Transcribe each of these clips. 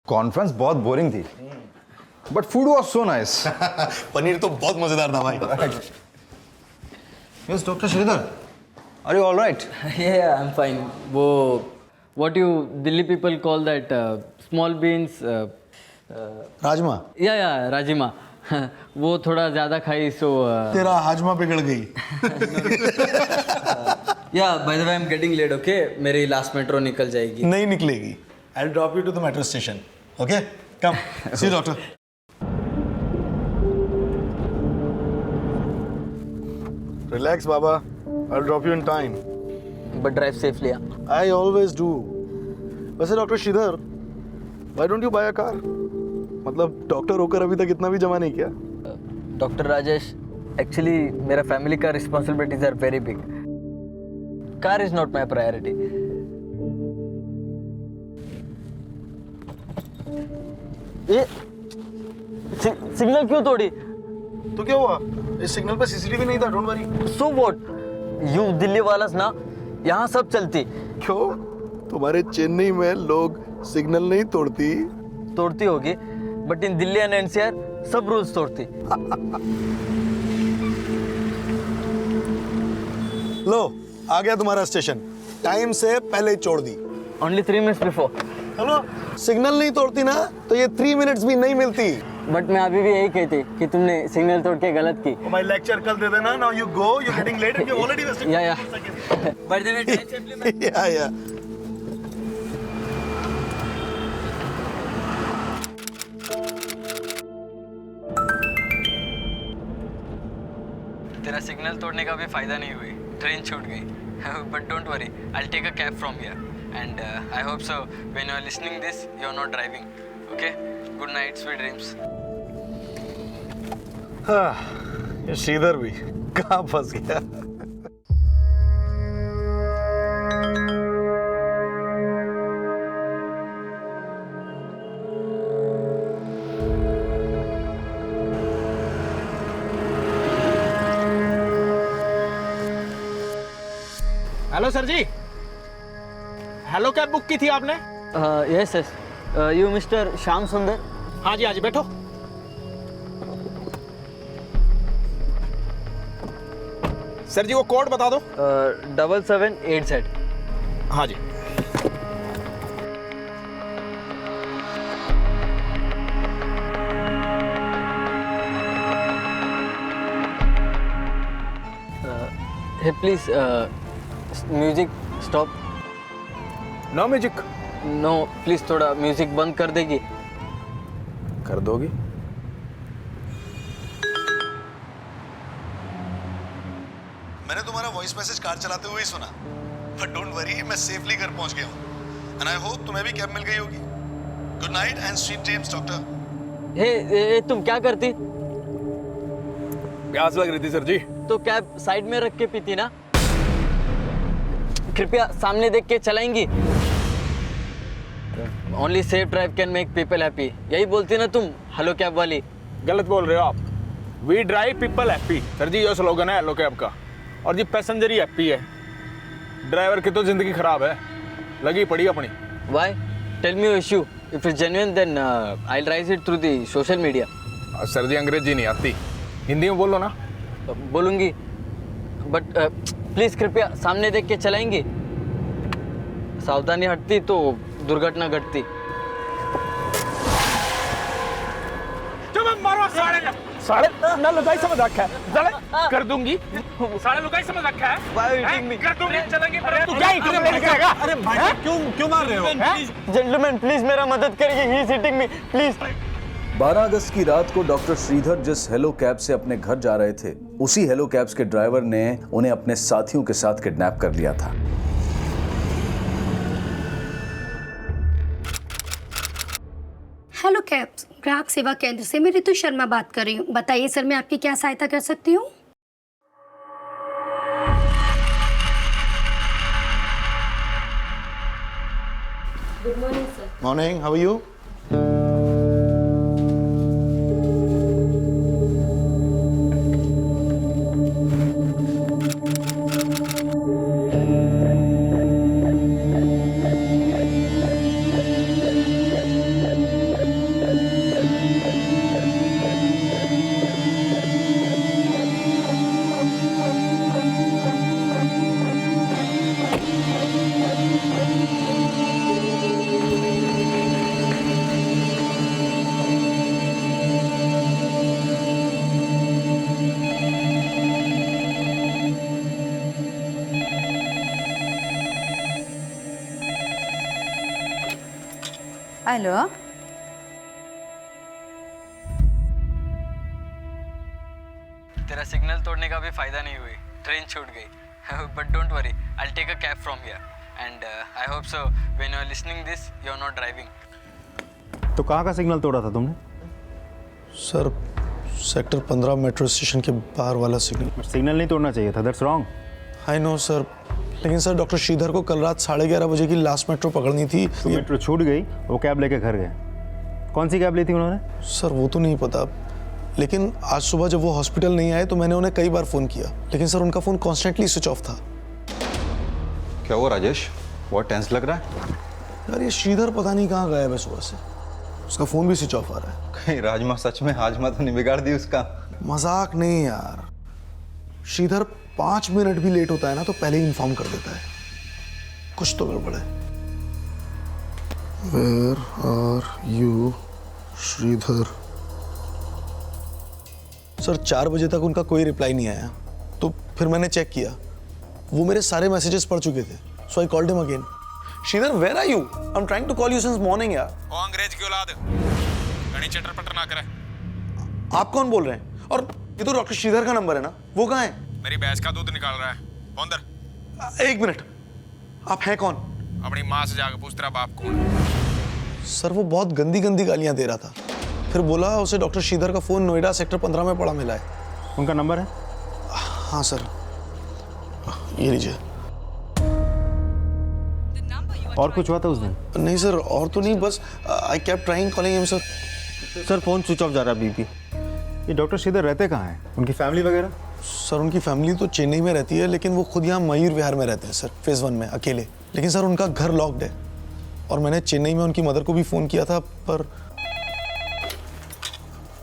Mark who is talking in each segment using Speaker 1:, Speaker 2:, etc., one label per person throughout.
Speaker 1: Conference बहुत boring थी, but food was so nice.
Speaker 2: Paneer तो बहुत मजेदार था भाई।
Speaker 1: Yes doctor Sridhar, are you all right?
Speaker 3: Yeah, I'm fine. वो what you Delhi people call that small beans.
Speaker 2: Rajma
Speaker 3: Yeah, rajma. वो थोड़ा ज़्यादा खाई so.
Speaker 2: तेरा हाजमा बिगड़ गई।
Speaker 3: Yeah, by the way, I'm getting late. Okay, मेरी last metro निकल जाएगी.
Speaker 2: नहीं निकलेगी। I'll drop you to the metro station. Okay? Come. See you, doctor. Relax, Baba. I'll drop you in time.
Speaker 3: But drive safely. Yeah.
Speaker 2: I always do. वैसे doctor Sridhar, why don't you buy a car? मतलब doctor होकर अभी तक इतना भी जमा नहीं किया।
Speaker 3: Dr. Rajesh, actually मेरा family का responsibilities are very big. Car is not my priority. ये सिग्नल क्यों तोड़ी?
Speaker 2: तो क्या हुआ? इस सिग्नल पे सीसीटीवी नहीं था, don't worry.
Speaker 3: So what? You Delhi वाला ना, यहाँ सब चलती।
Speaker 2: क्यों? तुम्हारे चेन्नई में लोग सिग्नल नहीं
Speaker 3: तोड़ती होगी, but in Delhi and NCR सब रूल्स तोड़ती।
Speaker 2: लो, आ गया तुम्हारा स्टेशन। टाइम से पहले ही छोड़ दी।
Speaker 3: Only 3 minutes before.
Speaker 2: Hello, signal नहीं तोड़ती ना, तो ये 3 मिनट्स भी नहीं मिलती।
Speaker 3: बट मैं अभी भी यही कहती कि तुमने सिग्नल तोड़ के गलत की।
Speaker 2: माय लेक्चर कल दे देना। Now you go, you getting late and you already wasting.
Speaker 3: Yeah by the way drive safely man.
Speaker 2: या
Speaker 3: तेरा सिग्नल तोड़ने का भी फायदा नहीं हुई, ट्रेन छूट गई। But don't worry, I will take a cab from here and I hope so when you are listening this you are not driving. Okay, good night, sweet dreams.
Speaker 2: ये श्रीधर भी कहाँ फंस गया।
Speaker 4: Hello sir ji, hello cab book की थी आपने?
Speaker 3: Yes yes, you mister Shyam Sundar?
Speaker 4: हाँ जी बैठो। सर जी वो कोड बता दो।
Speaker 3: 7787।
Speaker 4: हाँ जी।
Speaker 3: Hey please music stop.
Speaker 4: No music.
Speaker 3: No please, थोड़ा म्यूजिक बंद कर देगी?
Speaker 4: कर दोगी?
Speaker 2: मैंने तुम्हारा वॉइस मैसेज कार चलाते हुए ही सुना, बट डोंट वरी, मैं सेफली घर पहुंच गया हूँ। एंड आई होप तुम्हें भी कैब मिल गई होगी। Good night and sweet dreams doctor.
Speaker 3: Hey तुम क्या करती?
Speaker 4: प्यास लग रही थी सर जी।
Speaker 3: तो कैब साइड में रख के पीती ना। कृपया सामने देख के चलाएंगी। Only safe drive can make people happy, यही बोलती ना तुम हेलो कैब वाली।
Speaker 4: गलत बोल रहे हो आप। We drive people happy sir ji, ये स्लोगन है हेलो कैब का। और जी पैसेंजर ही हैप्पी है, ड्राइवर की तो जिंदगी खराब है, लगी पड़ी अपनी।
Speaker 3: Why? Tell me your issue. If it's genuine then I will raise it through the social media.
Speaker 4: Sir ji Angrezi नहीं आती, हिंदी में बोलो ना।
Speaker 3: बोलूंगी, बट प्लीज कृपया सामने देख के चलाएंगी। सावधानी हटती तो दुर्घटना घटती।
Speaker 4: मारो साढ़े ना लुगाई समझ रखा है, साले कर दूंगी। साढ़े लुगाई समझ रखा है।
Speaker 3: Why are you hitting me?
Speaker 4: कर दूंगी, चलेंगे। तू क्या इंटरव्यू करेगा? अरे भाई क्यों मार रहे हो?
Speaker 3: जेंटलमैन प्लीज मेरा मदद करिए, he is hitting me please.
Speaker 5: 12 अगस्त की रात को डॉक्टर श्रीधर जिस हेलो कैब से अपने घर जा रहे थे, उसी हेलो कैब्स के ड्राइवर ने उन्हें अपने साथियों के साथ किडनैप कर लिया था।
Speaker 6: हेलो कैब्स ग्राहक सेवा केंद्र से मैं ऋतु शर्मा बात कर रही हूँ। बताइए सर, मैं आपकी क्या सहायता कर सकती हूँ? Good morning sir.
Speaker 2: Morning, how are you?
Speaker 7: Hello
Speaker 3: तेरा सिग्नल तोड़ने का भी फायदा नहीं हुई, ट्रेन छूट गई। But don't worry, I take a cab from here and I hope so when you are listening this you are not driving.
Speaker 1: तो कहाँ का सिग्नल तोड़ा था तुमने?
Speaker 2: सर सेक्टर 15 मेट्रो स्टेशन के बाहर वाला सिग्नल।
Speaker 1: सिग्नल नहीं तोड़ना चाहिए था, that's wrong.
Speaker 2: I know sir, लेकिन सर डॉक्टर श्रीधर को कल रात 11:30 बजे की लास्ट मेट्रो पकड़नी थी।
Speaker 1: तो मेट्रो छूट गई, वो कैब लेके घर गए। कौन सी कैब ली थी उन्होंने?
Speaker 2: सर वो तो नहीं पता, लेकिन आज सुबह जब वो हॉस्पिटल नहीं आए तो मैंने उन्हें कई बार फ़ोन किया, लेकिन सर उनका फ़ोन कॉन्स्टेंटली स्विच ऑफ था।
Speaker 1: क्या हुआ राजेश, बहुत टेंस लग रहा है।
Speaker 2: यार ये श्रीधर पता नहीं कहाँ गया है सुबह से, उसका फ़ोन भी स्विच ऑफ आ रहा है।
Speaker 1: कहीं राजमा सच में हाजमा तो नहीं बिगाड़ दी उसका?
Speaker 2: मजाक नहीं यार, श्रीधर 5 मिनट भी लेट होता है ना तो पहले ही इन्फॉर्म कर देता है, कुछ तो गड़बड़ है। Where are you, Sridhar? Sir 4 बजे तक उनका कोई रिप्लाई नहीं आया, तो फिर मैंने चेक किया, वो मेरे सारे मैसेजेस पढ़ चुके थे, so I called him again. Shridhar where are you? I am trying to call you since morning यार।
Speaker 4: ओ अंग्रेज की औलाद, घनी चटर पटर ना करे।
Speaker 2: आप कौन बोल रहे हैं? और ये तो डॉक्टर श्रीधर का नंबर है ना, वो कहाँ है?
Speaker 4: मेरी भैंस का दूध निकाल रहा है, कौन दर?
Speaker 2: 1 मिनट, आप हैं कौन?
Speaker 4: अपनी माँ से जाकर पूछ तेरा बाप कौन है।
Speaker 2: सर वो बहुत गंदी गंदी गालियां दे रहा था, फिर बोला उसे डॉक्टर श्रीधर का फ़ोन नोएडा सेक्टर 15 में पड़ा मिला है।
Speaker 1: उनका नंबर है?
Speaker 2: हाँ सर, ये लीजिए।
Speaker 1: और कुछ हुआ था उस दिन?
Speaker 2: नहीं सर, और तो नहीं, बस I kept trying calling him sir.
Speaker 1: Sir phone switch off जा रहा है बीपी। ये डॉक्टर श्रीधर रहते कहाँ हैं? उनकी फैमिली वगैरह?
Speaker 2: सर उनकी फैमिली तो चेन्नई में रहती है, लेकिन वो खुद यहाँ मयूर विहार में रहते हैं सर, फेज 1 में अकेले। लेकिन सर उनका घर लॉक्ड है, और मैंने चेन्नई में उनकी मदर को भी फ़ोन किया था, पर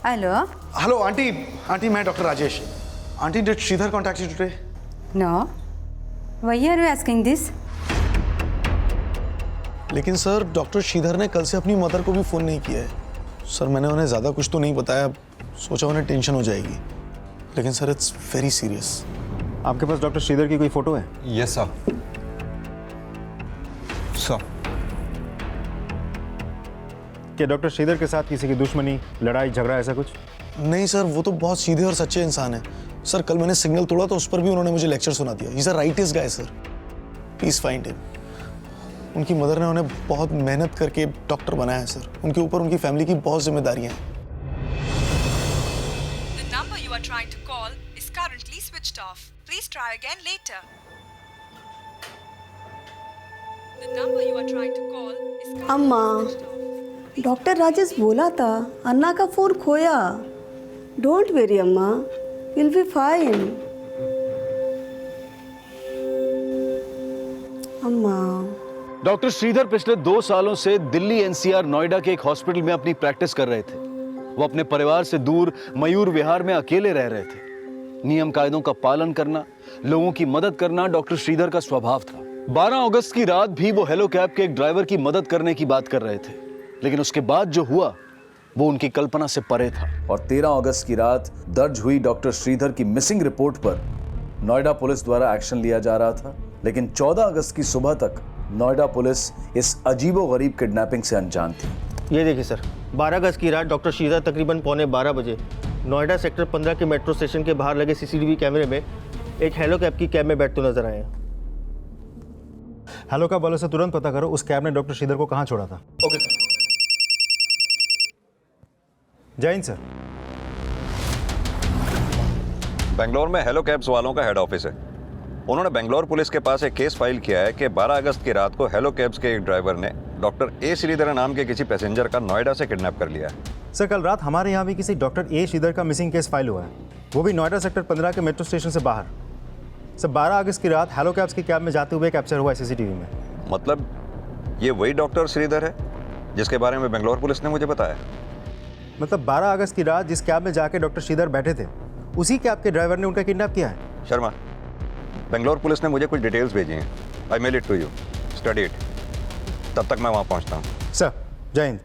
Speaker 7: हेलो
Speaker 2: हेलो आंटी मैं doctor Rajesh. Aunty did Sridhar contact you today?
Speaker 7: No why are you asking this?
Speaker 2: लेकिन सर डॉक्टर श्रीधर ने कल से अपनी मदर को भी फ़ोन नहीं किया है। सर मैंने उन्हें ज़्यादा कुछ तो नहीं बताया, सोचा उन्हें टेंशन हो जाएगी, लेकिन सर इट्स वेरी सीरियस।
Speaker 1: आपके पास डॉक्टर श्रीधर की कोई फोटो है?
Speaker 8: Yes sir. सर
Speaker 1: क्या डॉक्टर श्रीधर के साथ किसी की दुश्मनी, लड़ाई झगड़ा ऐसा कुछ?
Speaker 2: नहीं सर, वो तो बहुत सीधे और सच्चे इंसान हैं। सर कल मैंने सिग्नल तोड़ा तो उस पर भी उन्होंने मुझे लेक्चर सुना दिया। He is a rightest guy sir, please find him. उनकी मदर ने उन्हें बहुत मेहनत करके डॉक्टर बनाया है सर, उनके ऊपर उनकी फैमिली की बहुत जिम्मेदारियां हैं।
Speaker 9: The number you are trying to call is currently switched off. Please try again later. The number you are trying to call is currently
Speaker 10: अम्मा,
Speaker 9: switched off.
Speaker 10: डॉक्टर राजेश बोला था अन्ना का फोन खोया। डोंट वेरी अम्मा, विल बी फाइन। अम्मा,
Speaker 5: doctor Shridhar पिछले 2 सालों से दिल्ली एनसीआर नोएडा के एक हॉस्पिटल में अपनी प्रैक्टिस कर रहे थे। वो अपने परिवार से दूर मयूर विहार में अकेले रह रहे थे। नियम कायदों का पालन करना, लोगों की मदद करना डॉक्टर श्रीधर का स्वभाव था। 12 अगस्त की रात भी वो हेलो कैब के एक ड्राइवर की मदद करने की बात कर रहे थे, लेकिन उसके बाद जो हुआ वो उनकी कल्पना से परे था। और 13 अगस्त की रात दर्ज हुई डॉक्टर श्रीधर की मिसिंग रिपोर्ट पर नोएडा पुलिस द्वारा एक्शन लिया जा रहा था, लेकिन 14 अगस्त की सुबह तक नोएडा पुलिस इस अजीबोगरीब किडनैपिंग से अनजान थी।
Speaker 11: ये देखिए सर, 12 अगस्त की रात डॉक्टर श्रीधर तकरीबन 12:15 बजे नोएडा सेक्टर 15 के मेट्रो स्टेशन के बाहर लगे सीसीटीवी कैमरे में एक हेलो कैब की कैब में बैठते नजर आए।
Speaker 1: हेलो कैब वालों से तुरंत पता करो उस कैब ने डॉक्टर श्रीधर को कहाँ छोड़ा था।
Speaker 2: Okay sir.
Speaker 1: Jai Hind sir.
Speaker 8: Bangalore में हेलो कैब्स वालों का हेड ऑफिस है। उन्होंने बेंगलोर पुलिस के पास एक केस फाइल किया है कि 12 अगस्त की रात को हेलो कैब्स के एक ड्राइवर ने डॉक्टर ए श्रीधर नाम के किसी पैसेंजर का नोएडा से किडनैप कर लिया है।
Speaker 1: सर कल रात हमारे यहाँ भी किसी डॉक्टर ए श्रीधर का मिसिंग केस फाइल हुआ है, वो भी नोएडा सेक्टर 15 के मेट्रो स्टेशन से बाहर। सर 12 अगस्त की रात हेलो कैब्स की कैब में जाते हुए कैप्चर हुआ है सीसीटीवी में।
Speaker 8: मतलब ये वही डॉक्टर श्रीधर है जिसके बारे में बेंगलोर पुलिस ने मुझे बताया।
Speaker 1: मतलब 12 अगस्त की रात जिस कैब में जाके डॉक्टर श्रीधर बैठे थे, उसी कैब के ड्राइवर ने उनका किडनैप किया है।
Speaker 8: शर्मा, बेंगलोर पुलिस ने मुझे कुछ डिटेल्स भेजी हैं। I mail it to you, study it. तब तक मैं वहाँ पहुँचता हूँ।
Speaker 1: Sir Jai Hind.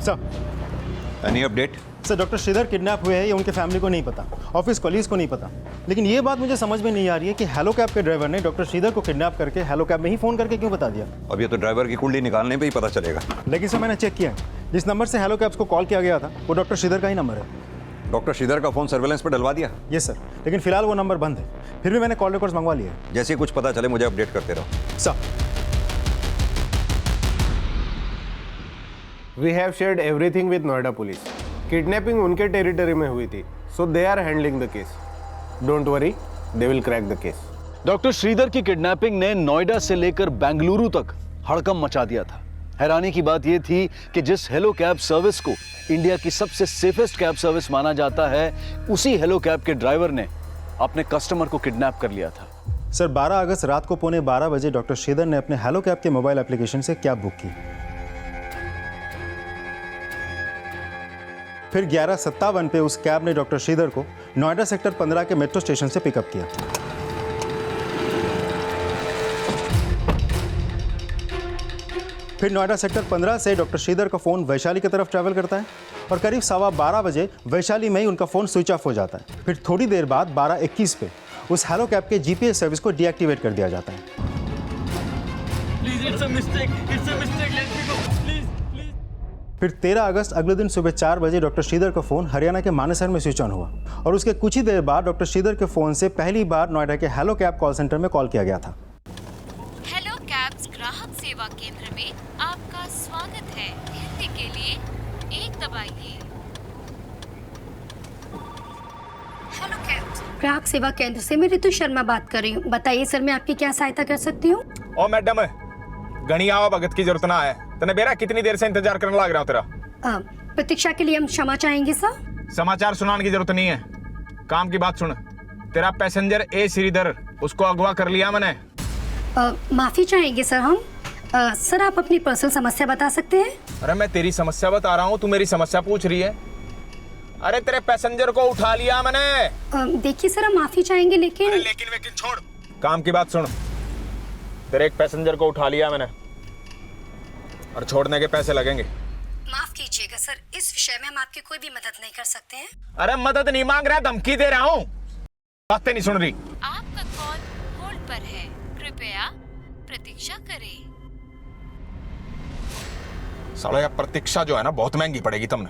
Speaker 1: Sir
Speaker 8: any update?
Speaker 1: Sir doctor Shridhar kidnap हुए हैं ये उनके फैमिली को नहीं पता, ऑफिस कॉलीग्स को नहीं पता, लेकिन ये बात मुझे समझ में नहीं आ रही है कि हेलो कैब के ड्राइवर ने डॉक्टर श्रीधर को किडनैप करके हेलो कैब में ही फ़ोन करके क्यों बता दिया।
Speaker 8: अब ये तो ड्राइवर की कुंडली निकालने पे ही पता चलेगा।
Speaker 1: लेकिन सर मैंने चेक किया है, जिस नंबर से हेलो कैब्स को कॉल किया गया था वो डॉक्टर श्रीधर का ही नंबर है।
Speaker 8: डॉक्टर श्रीधर का फोन सर्वेलेंस पर डलवा दिया?
Speaker 1: ये सर, लेकिन फिलहाल वो नंबर बंद है। फिर भी मैंने कॉल रिकॉर्ड्स मंगवा लिए।
Speaker 8: जैसे ही कुछ पता चले मुझे अपडेट करते रहो।
Speaker 1: Sir
Speaker 12: we have shared everything with Noida police. Kidnapping उनके टेरिटरी में हुई थी, so they are handling the case. Don't worry, they will crack the case.
Speaker 5: Doctor Shridhar की किडनैपिंग ने नोएडा से लेकर बेंगलुरु तक हड़कंप मचा दिया था। हैरानी की बात यह थी कि जिस हेलो कैब सर्विस को इंडिया की सबसे सेफेस्ट कैब सर्विस माना जाता है, उसी हेलो कैब के ड्राइवर ने अपने कस्टमर को किडनैप कर लिया था।
Speaker 1: सर 12 अगस्त रात को 12:15 बजे डॉक्टर श्रीधर ने अपने हेलो कैब के मोबाइल एप्लीकेशन से कैब बुक की। फिर 11:57 पे उस कैब ने डॉक्टर श्रीधर को नोएडा सेक्टर 15 के मेट्रो स्टेशन से पिकअप किया। फिर नोएडा सेक्टर 15 से डॉक्टर श्रीधर का फ़ोन वैशाली की तरफ ट्रैवल करता है और करीब 12:15 बजे वैशाली में ही उनका फ़ोन स्विच ऑफ हो जाता है। फिर थोड़ी देर बाद 12:21 पे उस हेलो कैब के जीपीएस सर्विस को डीएक्टिवेट कर दिया जाता है। फिर 13 अगस्त अगले दिन सुबह 4 बजे डॉक्टर श्रीधर का फ़ोन हरियाणा के मानेसर में स्विच ऑन हुआ और उसके कुछ ही देर बाद डॉक्टर श्रीधर के फ़ोन से पहली बार नोएडा के हेलो कैब कॉल सेंटर में कॉल किया गया था।
Speaker 13: हेलो कैब्स ग्राहक सेवा केंद्र में आपका स्वागत है। हिंदी के लिए 1 दबाइए।
Speaker 6: हेलो कैब्स ग्राहक सेवा केंद्र से मैं रितु शर्मा बात कर रही हूँ। बताइए सर, मैं आपकी क्या सहायता कर सकती हूँ?
Speaker 4: ओ मैडम, गणी आवा भगत की जरूरत ना है। तने बेरा कितनी देर से इंतजार करने लग रहा हूँ तेरा।
Speaker 6: प्रतीक्षा के लिए हम क्षमा चाहेंगे सर।
Speaker 4: समाचार सुनाने की जरूरत नहीं है, काम की बात सुन। तेरा पैसेंजर ए श्रीधर, उसको अगवा कर लिया मैंने।
Speaker 6: माफी चाहेंगे सर हम। सर आप अपनी पर्सनल समस्या बता सकते हैं?
Speaker 4: अरे मैं तेरी समस्या बता रहा हूँ, तू मेरी समस्या पूछ रही है। अरे तेरे पैसेंजर को उठा लिया मैंने।
Speaker 6: देखिए सर, हम माफी चाहेंगे लेकिन
Speaker 4: लेकिन छोड़, काम की बात सुन। तेरे एक पैसेंजर को उठा लिया मैंने और छोड़ने के पैसे लगेंगे।
Speaker 6: माफ कीजिएगा सर, इस विषय में हम आपकी कोई भी मदद नहीं कर सकते हैं।
Speaker 4: अरे मदद नहीं मांग रहा, धमकी दे रहा हूँ। बातें नहीं सुन रही।
Speaker 13: आपका कॉल होल्ड पर है, कृपया प्रतीक्षा करें।
Speaker 4: साला ये प्रतीक्षा जो है ना, बहुत महंगी पड़ेगी तुमने।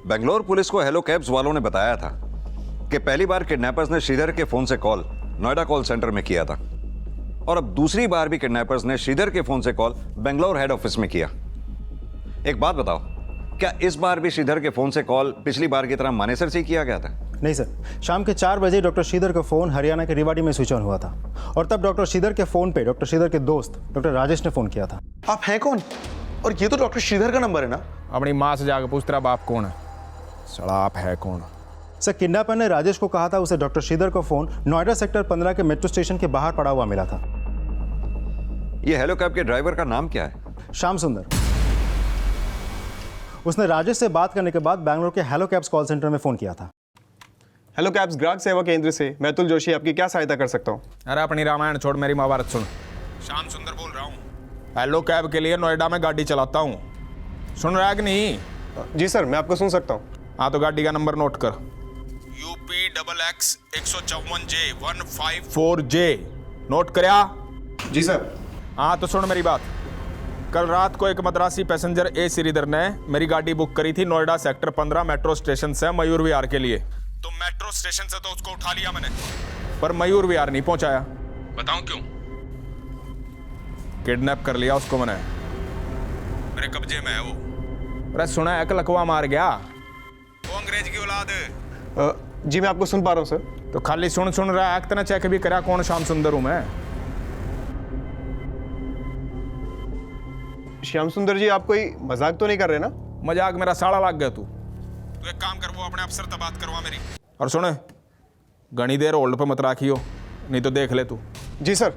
Speaker 8: बेंगलोर पुलिस को हेलो कैब्स वालों ने बताया था कि पहली बार किडनैपर्स ने श्रीधर के फोन से कॉल नोएडा कॉल सेंटर में किया था और अब दूसरी बार भी किडनैपर्स ने श्रीधर के फोन से कॉल बेंगलोर हेड ऑफिस में किया। एक बात बताओ, क्या इस बार भी श्रीधर के फोन से कॉल पिछली बार की तरह मानेसर से ही किया गया था?
Speaker 1: नहीं सर, शाम के 4 बजे डॉक्टर श्रीधर का फ़ोन हरियाणा के रेवाड़ी में स्विच ऑन हुआ था और तब डॉक्टर श्रीधर के फ़ोन पे डॉक्टर श्रीधर के दोस्त डॉक्टर राजेश ने फ़ोन किया था।
Speaker 2: आप हैं कौन? और ये तो डॉक्टर श्रीधर का नंबर है ना?
Speaker 4: अपनी माँ से जाकर पूछ, तेरा बाप कौन है? साला आप है कौन?
Speaker 1: सर किडनैपर ने राजेश को कहा था उसे डॉक्टर श्रीधर का फ़ोन नोएडा सेक्टर 15 के मेट्रो स्टेशन के बाहर पड़ा हुआ मिला था।
Speaker 8: ये हेलो कैब के ड्राइवर का नाम क्या है?
Speaker 1: श्याम सुंदर। उसने राजेश से बात करने के बाद बैंगलोर के हेलो कैब्स कॉल सेंटर में फ़ोन किया था।
Speaker 12: हेलो कैब्स ग्राहक सेवा केंद्र से मैं अतुल जोशी आपकी क्या सहायता कर सकता हूँ?
Speaker 4: अरे अपनी रामायण छोड़, मेरी महाभारत सुन। श्याम सुंदर बोल रहा हूँ, हेलो कैब के लिए नोएडा में गाड़ी चलाता हूँ। सुन रहा है कि नहीं?
Speaker 12: जी सर, मैं आपको सुन सकता हूँ।
Speaker 4: हाँ तो गाड़ी का नंबर नोट कर, UPXX 154J 154J। नोट करया?
Speaker 12: जी सर।
Speaker 4: हाँ तो सुन मेरी बात। कल रात को एक मद्रासी पैसेंजर ए श्रीधर ने मेरी गाड़ी बुक करी थी नोएडा सेक्टर 15 मेट्रो स्टेशन से मयूर विहार के लिए। तो मेट्रो स्टेशन से तो उसको उठा लिया मैंने, पर मयूर विहार नहीं पहुंचाया। बताऊं क्यों? किडनैप कर लिया उसको मैंने, मेरे कब्जे में है वो। अरे सुना है कि लकवा मार गया वो अंग्रेज की औलाद।
Speaker 12: जी मैं आपको सुन पा रहा हूँ सर।
Speaker 4: तो खाली सुन रहा है, इतना चेक भी करा कौन श्याम सुंदर हूं मैं?
Speaker 12: श्याम सुंदर जी, आप कोई मजाक तो नहीं कर रहे ना?
Speaker 4: मजाक मेरा साड़ा लग गया। तू एक काम कर, वो अपने अफसर से बात करवा मेरी। और सुने, घनी देर होल्ड पे मत राखियो, नहीं तो देख ले तू।
Speaker 12: जी सर।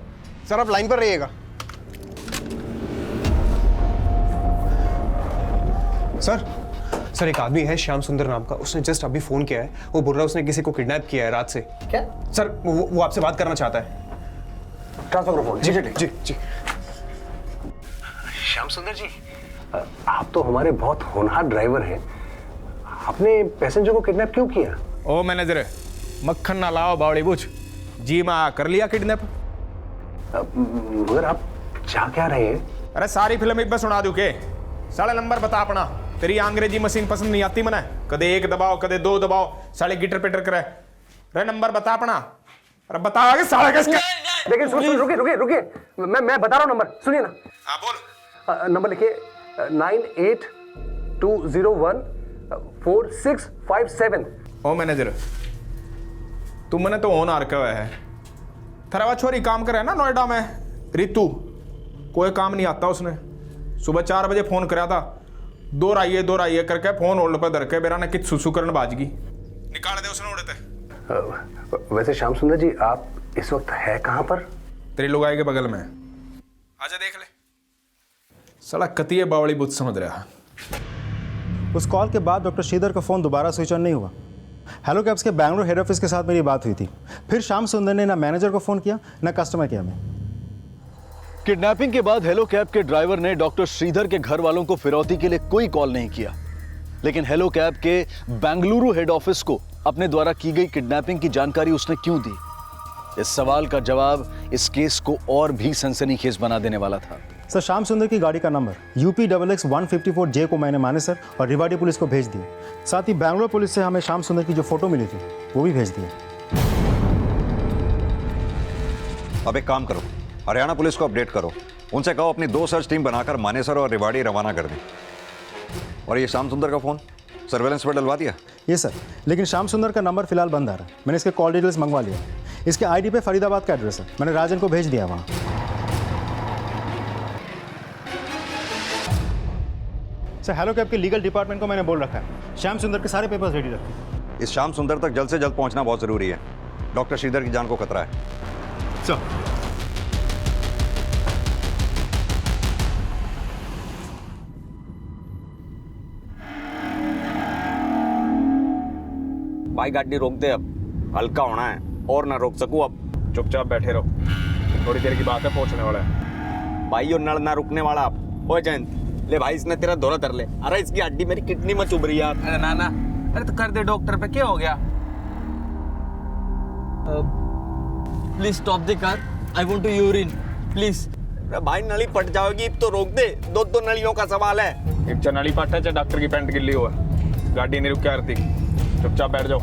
Speaker 12: सर आप लाइन पर रहिएगा। सर एक आदमी है श्याम सुंदर नाम का, उसने जस्ट अभी फोन किया है। वो बोल रहा है उसने किसी को किडनैप किया है रात से। क्या सर? वो आपसे बात करना चाहता है। ट्रांसफर करो फोन। जी जी जी।
Speaker 14: श्याम सुंदर जी,
Speaker 5: आप तो हमारे बहुत होनहार ड्राइवर हैं, आपने पैसेंजर को किडनैप क्यों किया?
Speaker 4: ओ मैनेजर, मक्खन ना लाओ बावड़ी बुझ, जी माँ कर लिया किडनैप।
Speaker 5: मगर आप जा क्या रहे हैं?
Speaker 4: अरे सारी फिल्म एक बार सुना दूं के? साले नंबर बता अपना, तेरी अंग्रेजी मशीन पसंद नहीं आती मने, कदे एक दबाओ कदे दो दबाओ, साले गिटर पिटर करे। अरे नंबर बता अपना, अरे बता आगे साले किसका?
Speaker 5: देखिए रुकिए, मैं बता रहा हूँ नंबर, सुनिए ना।
Speaker 4: हाँ बोल।
Speaker 5: नंबर लिखिए 98201465
Speaker 4: ओ मैनेजर, तुम मने तो ऑन आरका हुआ है, थरावा छोरी काम करे ना नोएडा में, रितु, कोई काम नहीं आता उसने। सुबह 4 बजे फोन कराया था, दो राइए करके फोन होल्ड पर धर के बेरा ने कित सुसु करन बाजगी, निकाल दे उसने उड़ते।
Speaker 5: वैसे श्याम सुंदर जी, आप इस वक्त है कहाँ पर?
Speaker 4: तेरी लुगाई के बगल में, आजा देख ले। साला कतिये बावली बुद्ध समझ रहा।
Speaker 1: उस कॉल के बाद डॉक्टर श्रीधर का फ़ोन दोबारा स्विच ऑन नहीं हुआ। हेलो कैब्स के बैंगलोर हेड ऑफिस के साथ मेरी बात हुई थी। फिर श्याम सुंदर ने ना मैनेजर को फ़ोन किया ना कस्टमर केयर में।
Speaker 5: किडनैपिंग के बाद हेलो कैब के ड्राइवर ने डॉक्टर श्रीधर के घर वालों को फिरौती के लिए कोई कॉल नहीं किया, लेकिन हेलो कैब के बेंगलुरु हेड ऑफिस को अपने द्वारा की गई किडनैपिंग की जानकारी उसने क्यों दी? इस सवाल का जवाब इस केस को और भी सनसनीखेज बना देने वाला था।
Speaker 1: सर, श्याम सुंदर की गाड़ी का नंबर UPXX 154J को मैंने मानेसर और रिवाड़ी पुलिस को भेज दिया। साथ ही बैंगलोर पुलिस से हमें श्याम सुंदर की जो फोटो मिली थी वो भी भेज दी।
Speaker 8: अब एक काम करो, हरियाणा पुलिस को अपडेट करो, उनसे कहो अपनी 2 सर्च टीम बनाकर मानेसर और रिवाड़ी रवाना कर दें। और ये श्याम सुंदर का फ़ोन सर्वेलेंस पर डलवा दिया?
Speaker 1: ये सर, लेकिन श्याम सुंदर का नंबर फिलहाल बंद आ रहा है। मैंने इसके कॉल डिटेल्स मंगवा लिया। इसके ID पे फरीदाबाद का एड्रेस है, मैंने राजन को भेज दिया वहाँ। सर, हेलो कैब के लीगल डिपार्टमेंट को मैंने बोल रखा है श्याम सुंदर के सारे पेपर्स रेडी रखें।
Speaker 8: इस श्याम सुंदर तक जल्द से जल्द पहुंचना बहुत ज़रूरी है, डॉक्टर श्रीधर की जान को खतरा है।
Speaker 1: सर,
Speaker 3: भाई गाड़ी रोक दे, अब हल्का होना है और ना रोक सकूं अब।
Speaker 4: चुपचाप बैठे रहो, थोड़ी देर की बात है, पहुंचने वाला है।
Speaker 3: भाई यो नड़ ना रुकने वाला अब। ओ जयंत, ले भाई इसने तेरा दौरा कर ले। अरे इसकी हड्डी मेरी किडनी में चुभ रही है यार।
Speaker 14: अरे ना ना, अरे तो कर दे डॉक्टर पे, क्या हो गया?
Speaker 3: Please stop the car, I want to urine please. अरे भाई नली फट जाएगी, अब तो रोक दे, 2 नलियों का सवाल है।
Speaker 4: एक नली फट है, चाहे डॉक्टर की पैंट गिल्ली हुआ, गाड़ी नहीं रुक के आरती, चुपचाप बैठ जाओ।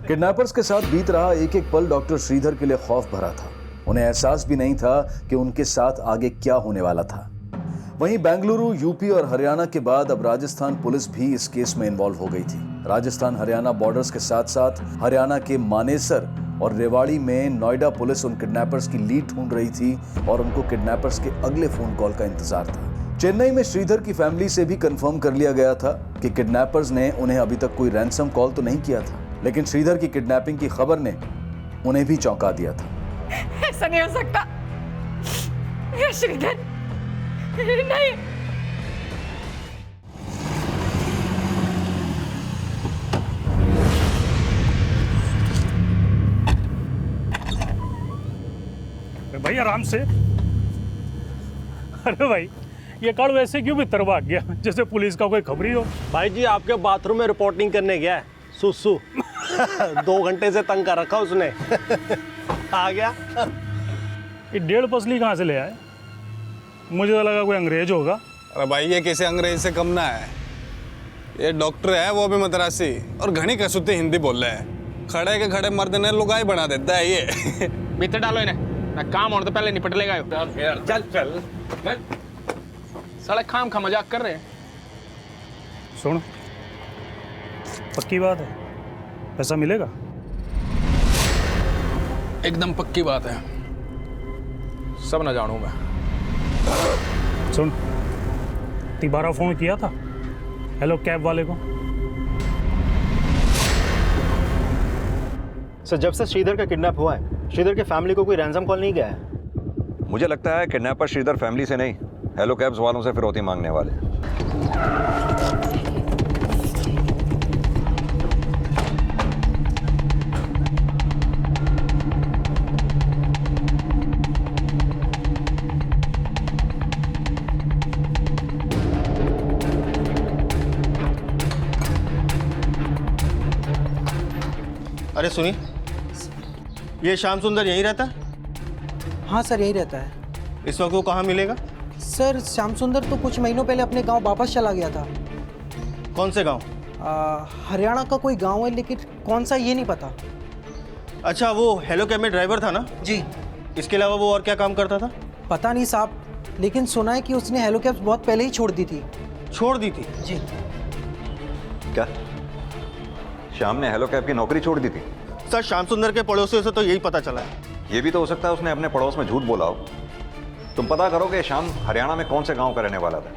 Speaker 5: किडनैपर्स के साथ बीत रहा एक एक पल डॉक्टर श्रीधर के लिए खौफ भरा था। उन्हें एहसास भी नहीं था कि उनके साथ आगे क्या होने वाला था। वहीं बेंगलुरु, यूपी और हरियाणा के बाद अब राजस्थान पुलिस भी इस केस में इन्वॉल्व हो गई थी। राजस्थान हरियाणा बॉर्डर्स के साथ साथ हरियाणा के मानेसर और रेवाड़ी में नोएडा पुलिस उन किडनैपर्स की लीड ढूंढ रही थी और उनको किडनैपर्स के अगले फोन कॉल का इंतजार था। चेन्नई में श्रीधर की फैमिली से भी कंफर्म कर लिया गया था कि किडनैपर्स ने उन्हें अभी तक कोई रैंसम कॉल तो नहीं किया था, लेकिन श्रीधर की किडनैपिंग की खबर ने उन्हें भी चौंका दिया था।
Speaker 9: ऐसा नहीं हो सकता, ये श्रीधर नहीं।
Speaker 15: भाई आराम से। अरे भाई, ये कार्ड वैसे क्यों भीतर भाग गया, जैसे पुलिस का कोई खबरी हो।
Speaker 11: भाई जी आपके बाथरूम में रिपोर्टिंग करने गया है, सुसु 2 घंटे से तंग कर रखा उसने। आ गया।
Speaker 15: ये 1.5 पसली कहाँ से ले आए? मुझे तो लगा कोई अंग्रेज होगा।
Speaker 16: अरे भाई ये किसी अंग्रेज से कम ना है, ये डॉक्टर है, वो भी मद्रासी, और घनी कसुती हिंदी बोल रहे हैं। खड़े के खड़े मर्द ने लुगाई बना देता है ये।
Speaker 4: भीतर डालो इन्हें, ना काम होने तो पहले निपट लेगा।
Speaker 3: चल चल,
Speaker 4: साले खाम खा मजाक कर रहे हैं।
Speaker 15: सुन, पक्की बात है, पैसा मिलेगा?
Speaker 4: एकदम पक्की बात है, सब ना जानू मैं।
Speaker 15: सुन, तिबारा फोन किया था हेलो कैब वाले को।
Speaker 1: सर, जब से श्रीधर का किडनैप हुआ है, श्रीधर के फैमिली को कोई रैंसम कॉल नहीं गया है।
Speaker 8: मुझे लगता है किडनैपर श्रीधर फैमिली से नहीं, हेलो कैब्स वालों से फिरौती मांगने वाले।
Speaker 11: सुनिए, ये श्याम सुंदर यहीं रहता है?
Speaker 17: हाँ सर, यही रहता है।
Speaker 11: इस वक्त वो कहाँ मिलेगा?
Speaker 17: सर श्याम सुंदर तो कुछ महीनों पहले अपने गांव वापस चला गया था।
Speaker 11: कौन से गांव?
Speaker 17: हरियाणा का कोई गांव है, लेकिन कौन सा ये नहीं पता।
Speaker 11: अच्छा, वो हेलो कैब में ड्राइवर था ना?
Speaker 17: जी।
Speaker 11: इसके अलावा वो और क्या काम करता था?
Speaker 17: पता नहीं साहब, लेकिन सुना है कि उसने हेलो कैब्स बहुत पहले ही छोड़ दी थी।
Speaker 11: छोड़ दी थी?
Speaker 17: जी।
Speaker 8: क्या श्याम ने हेलो कैब की नौकरी छोड़ दी थी?
Speaker 11: सर, श्याम सुंदर के पड़ोसियों से तो यही पता चला है।
Speaker 8: ये भी तो हो सकता है उसने अपने पड़ोस में झूठ बोला हो। तुम पता करो कि श्याम हरियाणा में कौन से गांव का रहने वाला था।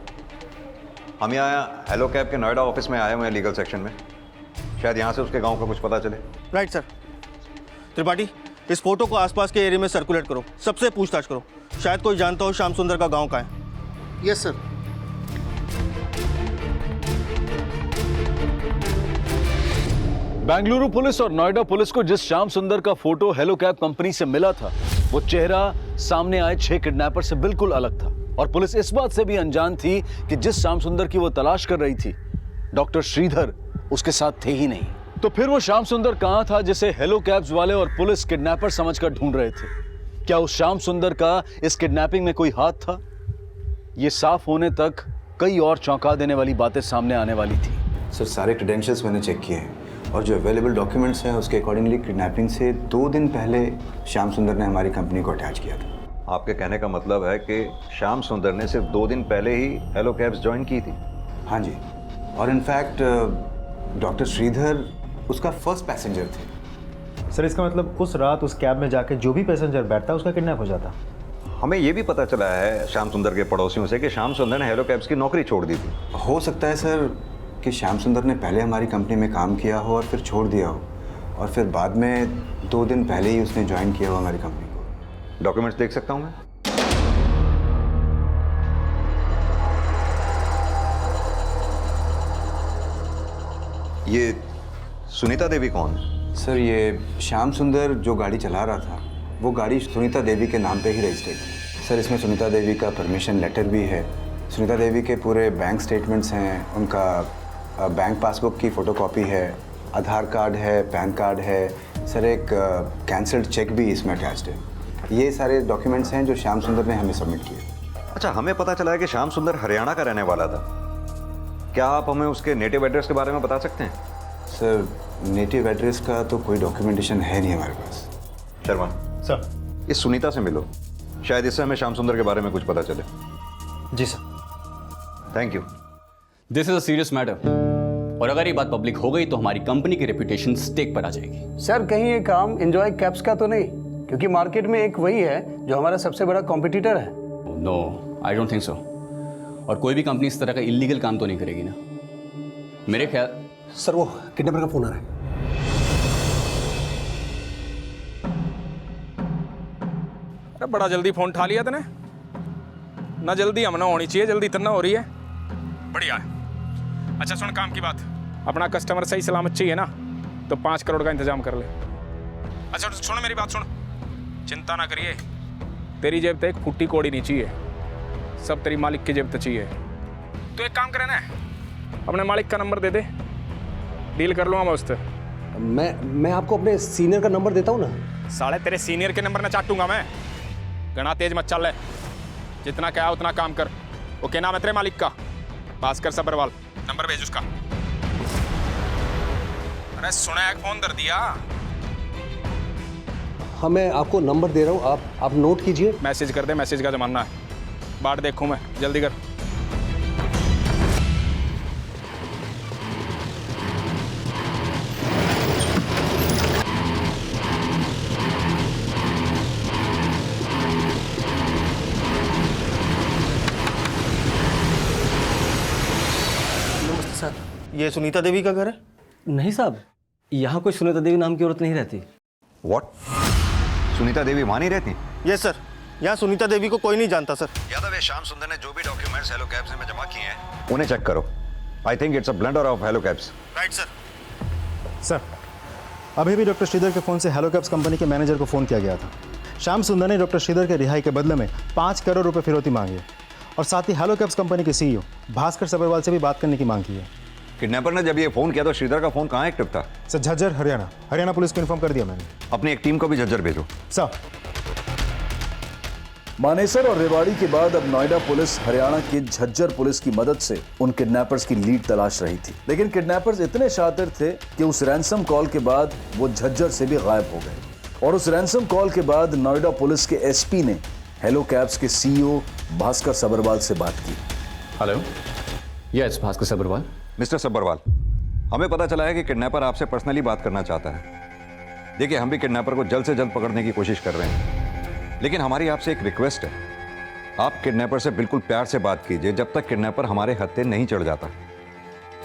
Speaker 8: हम यहाँ हेलो कैब के नोएडा ऑफिस में आए हुए हैं लीगल सेक्शन में, शायद यहाँ से उसके गांव का कुछ पता चले।
Speaker 11: Right sir. त्रिपाठी, इस फोटो को आसपास के एरिया में सर्कुलेट करो, सबसे पूछताछ करो, शायद कोई जानता हो श्याम सुंदर का गांव का है।
Speaker 2: Yes sir.
Speaker 5: बेंगलुरु पुलिस और नोएडा पुलिस को जिस श्याम सुंदर का फोटो हेलो कैब कंपनी से मिला था, वो चेहरा सामने आए 6 किडनैपर से बिल्कुल अलग था। और पुलिस इस बात से भी अनजान थी कि जिस श्याम सुंदर की वो तलाश कर रही थी, डॉक्टर श्रीधर उसके साथ थे ही नहीं। तो फिर वो श्याम सुंदर कहां था जिसे हेलो कैब्स वाले और पुलिस किडनैपर समझकर ढूंढ रहे थे? क्या उस श्याम सुंदर का इस किडनैपिंग में कोई हाथ था? ये साफ होने तक कई और चौंका देने वाली बातें सामने आने वाली थी।
Speaker 18: सर, सारे क्रेडेंशियल्स मैंने चेक किए हैं और जो अवेलेबल डॉक्यूमेंट्स हैं उसके अकॉर्डिंगली किडनैपिंग से 2 दिन पहले श्याम सुंदर ने हमारी कंपनी को अटैच किया था।
Speaker 8: आपके कहने का मतलब है कि श्याम सुंदर ने सिर्फ 2 दिन पहले ही हेलो कैब्स ज्वाइन की थी?
Speaker 18: हाँ जी, और इनफैक्ट डॉक्टर श्रीधर उसका फर्स्ट पैसेंजर थे।
Speaker 1: सर, इसका मतलब उस रात उस कैब में जाके जो भी पैसेंजर बैठता उसका किडनैप हो जाता।
Speaker 8: हमें यह भी पता चला है श्याम सुंदर के पड़ोसियों से कि श्याम सुंदर ने हेलो कैब्स की नौकरी छोड़ दी थी।
Speaker 18: हो सकता है सर कि श्याम सुंदर ने पहले हमारी कंपनी में काम किया हो और फिर छोड़ दिया हो, और फिर बाद में 2 दिन पहले ही उसने ज्वाइन किया हो हमारी कंपनी को।
Speaker 8: डॉक्यूमेंट्स देख सकता हूँ मैं? ये सुनीता देवी कौन है?
Speaker 18: सर, ये श्याम सुंदर जो गाड़ी चला रहा था, वो गाड़ी सुनीता देवी के नाम पे ही रजिस्टर्ड है। सर, इसमें सुनीता देवी का परमिशन लेटर भी है, सुनीता देवी के पूरे बैंक स्टेटमेंट्स हैं, उनका बैंक पासबुक की फ़ोटोकॉपी है, आधार कार्ड है, पैन कार्ड है, सर एक कैंसल्ड चेक भी इसमें अटैच्ड है। ये सारे डॉक्यूमेंट्स हैं जो श्याम सुंदर ने हमें सबमिट किए।
Speaker 8: अच्छा, हमें पता चला है कि श्याम सुंदर हरियाणा का रहने वाला था। क्या आप हमें उसके नेटिव एड्रेस के बारे में बता सकते हैं?
Speaker 18: सर, नेटिव एड्रेस का तो कोई डॉक्यूमेंटेशन है नहीं हमारे पास।
Speaker 8: शर्मा
Speaker 1: सर,
Speaker 8: इस सुनीता से मिलो, शायद इससे हमें श्याम सुंदर के बारे में कुछ पता चले।
Speaker 1: जी sir.
Speaker 8: Thank you.
Speaker 19: This is a serious matter, और अगर ये बात पब्लिक हो गई तो हमारी कंपनी की रेपुटेशन स्टेक पर आ जाएगी।
Speaker 20: सर, कहीं ये काम एंजॉय कैब्स का तो नहीं, क्योंकि मार्केट में एक वही है जो हमारा सबसे बड़ा कॉम्पिटिटर है।
Speaker 19: No, I don't think so. और कोई भी कंपनी इस तरह का इलीगल काम तो नहीं करेगी ना, मेरे ख्याल।
Speaker 12: सर, वो किडनैपर का फोन आ रहा है।
Speaker 4: अरे बड़ा जल्दी फोन उठा लिया तूने ना? जल्दी हम ना होनी चाहिए, जल्दी इतना हो रही है। बढ़िया है। अच्छा सुन, काम की बात, अपना कस्टमर सही सलामत चाहिए ना, तो 5 करोड़ का इंतजाम कर ले। अच्छा सुन, मेरी बात सुन, चिंता ना करिए, तेरी जेब तक एक फुट्टी कोड़ी नहीं चाहिए, सब तेरी मालिक की जेब तक चाहिए। तो एक काम करे ना, अपने मालिक का नंबर दे दे, डील कर लूँगा मैं उससे।
Speaker 12: मैं आपको अपने सीनियर का नंबर देता हूँ ना।
Speaker 4: साले तेरे सीनियर के नंबर ना चाटूंगा मैं। घना तेज मत चल, जितना क्या उतना काम कर। वो क्या नाम है तेरे मालिक का? भास्कर सबरवाल, नंबर भेज उसका। अरे सुना, एक फोन कर दिया।
Speaker 12: हाँ, मैं आपको नंबर दे रहा हूँ, आप नोट कीजिए।
Speaker 4: मैसेज कर दे, मैसेज का जमाना है, बाट देखूं मैं, जल्दी कर।
Speaker 11: ये सुनीता देवी का घर है?
Speaker 21: नहीं साहब, यहाँ कोई सुनीता देवी नाम की औरत नहीं रहती।
Speaker 8: व्हाट? सुनीता देवी वहाँ नहीं रहती?
Speaker 11: यस सर, यहाँ सुनीता देवी को कोई नहीं जानता सर।
Speaker 8: यादव, ये श्याम सुंदर ने जो भी डॉक्यूमेंट्स हेलो कैब्स में जमा किए हैं उन्हें चेक करो। I think it's a blunder of hello cabs.
Speaker 11: Right sir.
Speaker 1: Sir, अभी भी डॉक्टर श्रीधर के फ़ोन से हेलो कैब्स कंपनी के मैनेजर को फ़ोन किया गया था। श्याम सुंदर ने डॉक्टर श्रीधर के रिहाई के बदले में 5 करोड़ रुपए फिरौती मांगी है, और साथ ही हेलो कैब्स कंपनी के CEO भास्कर सबरवाल से भी बात करने की मांग की है।
Speaker 8: किडनैपर ने जब ये फोन किया तो श्रीधर का फोन कहाँ एक्टिव था?
Speaker 1: सर झज्जर हरियाणा पुलिस को इन्फॉर्म कर दिया मैंने।
Speaker 8: अपनी एक टीम को भी झज्जर भेजो।
Speaker 1: सर।
Speaker 5: मानेसर और रेवाड़ी के बाद अब नोएडा पुलिस हरियाणा की झज्जर पुलिस की मदद से उन किडनैपर्स की लीड तलाश रही थी, लेकिन किडनैपर्स इतने शातिर थे कि उस रैंसम कॉल के बाद वो झज्जर से भी गायब हो गए। और उस रैंसम कॉल के बाद नोएडा पुलिस के एसपी ने हेलो कैब्स के सीईओ भास्कर सब्रवाल से बात की।
Speaker 19: Hello, yes Bhaskar Sabharwal.
Speaker 8: Mister Sabharwal, हमें पता चला है कि किडनैपर आपसे पर्सनली बात करना चाहता है। देखिए, हम भी किडनैपर को जल्द से जल्द पकड़ने की कोशिश कर रहे हैं, लेकिन हमारी आपसे एक रिक्वेस्ट है। आप किडनैपर से बिल्कुल प्यार से बात कीजिए जब तक किडनैपर हमारे हत्थे नहीं चढ़ जाता,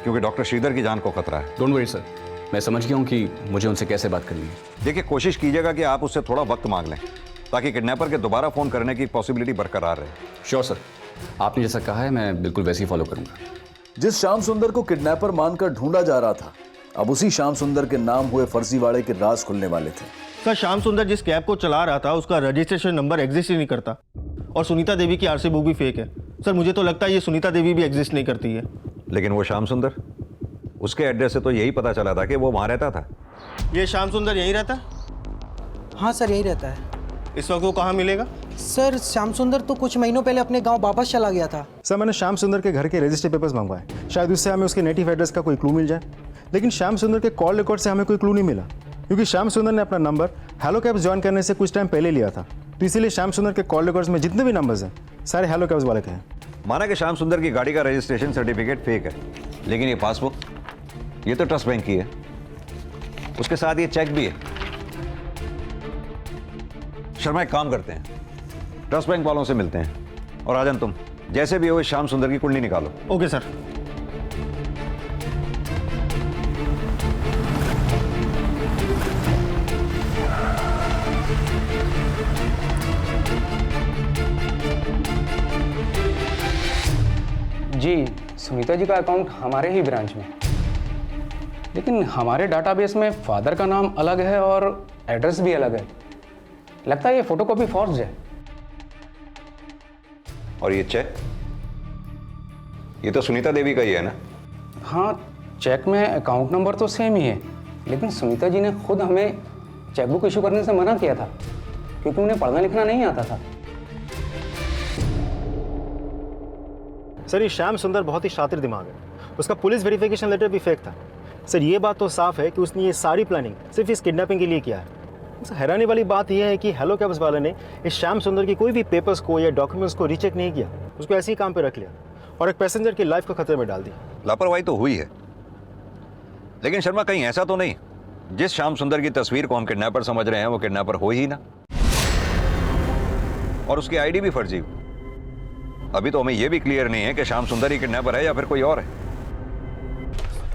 Speaker 8: क्योंकि डॉक्टर श्रीधर की जान को खतरा है।
Speaker 19: डोंट वरी सर, मैं समझ गया हूँ कि मुझे उनसे कैसे बात करनी है।
Speaker 8: देखिए, कोशिश कीजिएगा कि आप उससे थोड़ा वक्त मांग लें ताकि किडनैपर के दोबारा फोन करने की पॉसिबिलिटी बरकरार रहे।
Speaker 19: श्योर सर, आपने जैसा कहा है मैं बिल्कुल वैसे ही फॉलो करूंगा।
Speaker 5: जिस श्याम सुंदर को किडनैपर मानकर ढूंढा जा रहा था, अब उसी श्याम सुंदर के नाम हुए फर्जीवाड़े के राज खुलने वाले थे।
Speaker 11: सर, श्याम सुंदर जिस कैब को चला रहा था उसका रजिस्ट्रेशन नंबर एग्जिस्ट ही नहीं करता, और सुनीता देवी की आरसी बुक भी फेक है। सर, मुझे तो लगता है ये सुनीता देवी भी एग्जिस्ट नहीं करती है।
Speaker 8: लेकिन वो श्याम सुंदर, उसके एड्रेस से तो यही पता चला था कि वो वहां रहता था।
Speaker 11: ये श्याम सुंदर यहीं रहता है?
Speaker 17: हाँ सर, यही रहता है।
Speaker 11: इस वक्त वो कहाँ मिलेगा?
Speaker 17: सर, श्याम सुंदर तो कुछ महीनों पहले अपने गांव वापस चला गया था।
Speaker 1: सर, मैंने श्याम सुंदर के घर के रजिस्टर पेपर्स मंगवाए, शायद उससे हमें उसके नेटिव एड्रेस का कोई क्लू मिल जाए। लेकिन श्याम सुंदर के कॉल रिकॉर्ड से हमें कोई क्लू नहीं मिला, क्योंकि श्याम सुंदर ने अपना नंबर हेलो कैब्स ज्वाइन करने से कुछ टाइम पहले लिया था। तो इसीलिए श्याम सुंदर के कॉल रिकॉर्ड्स में जितने भी नंबर्स हैं सारे हेलो कैब्स वाले के हैं।
Speaker 8: माना कि श्याम सुंदर की गाड़ी का रजिस्ट्रेशन सर्टिफिकेट फेक है, लेकिन ये पासबुक, ये तो ट्रस्ट बैंक की है, उसके साथ ये चेक भी है। शर्मा, एक काम करते हैं, ट्रस्ट बैंक वालों से मिलते हैं, और राजन तुम जैसे भी हो इस श्याम सुंदर की कुंडली निकालो।
Speaker 11: Okay sir.
Speaker 20: जी, सुनीता जी का अकाउंट हमारे ही ब्रांच में, लेकिन हमारे डाटाबेस में फादर का नाम अलग है और एड्रेस भी अलग है। लगता है ये फोटोकॉपी फॉर्ज है।
Speaker 8: और ये चेक, ये तो सुनीता देवी का ही है ना?
Speaker 20: हाँ, चेक में अकाउंट नंबर तो सेम ही है, लेकिन सुनीता जी ने खुद हमें चेकबुक इशू करने से मना किया था, क्योंकि उन्हें पढ़ना लिखना नहीं आता था।
Speaker 1: सर, ये श्याम सुंदर बहुत ही शातिर दिमाग है, उसका पुलिस वेरिफिकेशन लेटर भी फेक था। सर, ये बात तो साफ है कि उसने ये सारी प्लानिंग सिर्फ इस किडनैपिंग के लिए किया है। हैरानी वाली बात यह है कि हेलो कैब्स वाले ने इस श्याम सुंदर की कोई भी पेपर्स को या डॉक्यूमेंट्स को रीचेक नहीं किया, उसको ऐसे ही काम पे रख लिया और एक पैसेंजर की लाइफ को खतरे में डाल दी।
Speaker 8: लापरवाही तो हुई है, लेकिन शर्मा कहीं ऐसा तो नहीं जिस श्याम सुंदर की तस्वीर को हम किडनैपर समझ रहे हैं वो किडनैपर हो ही ना, और उसकी आईडी भी फर्जी हो। अभी तो हमें यह भी क्लियर नहीं है कि श्याम सुंदर ही किडनैपर है या फिर कोई और है।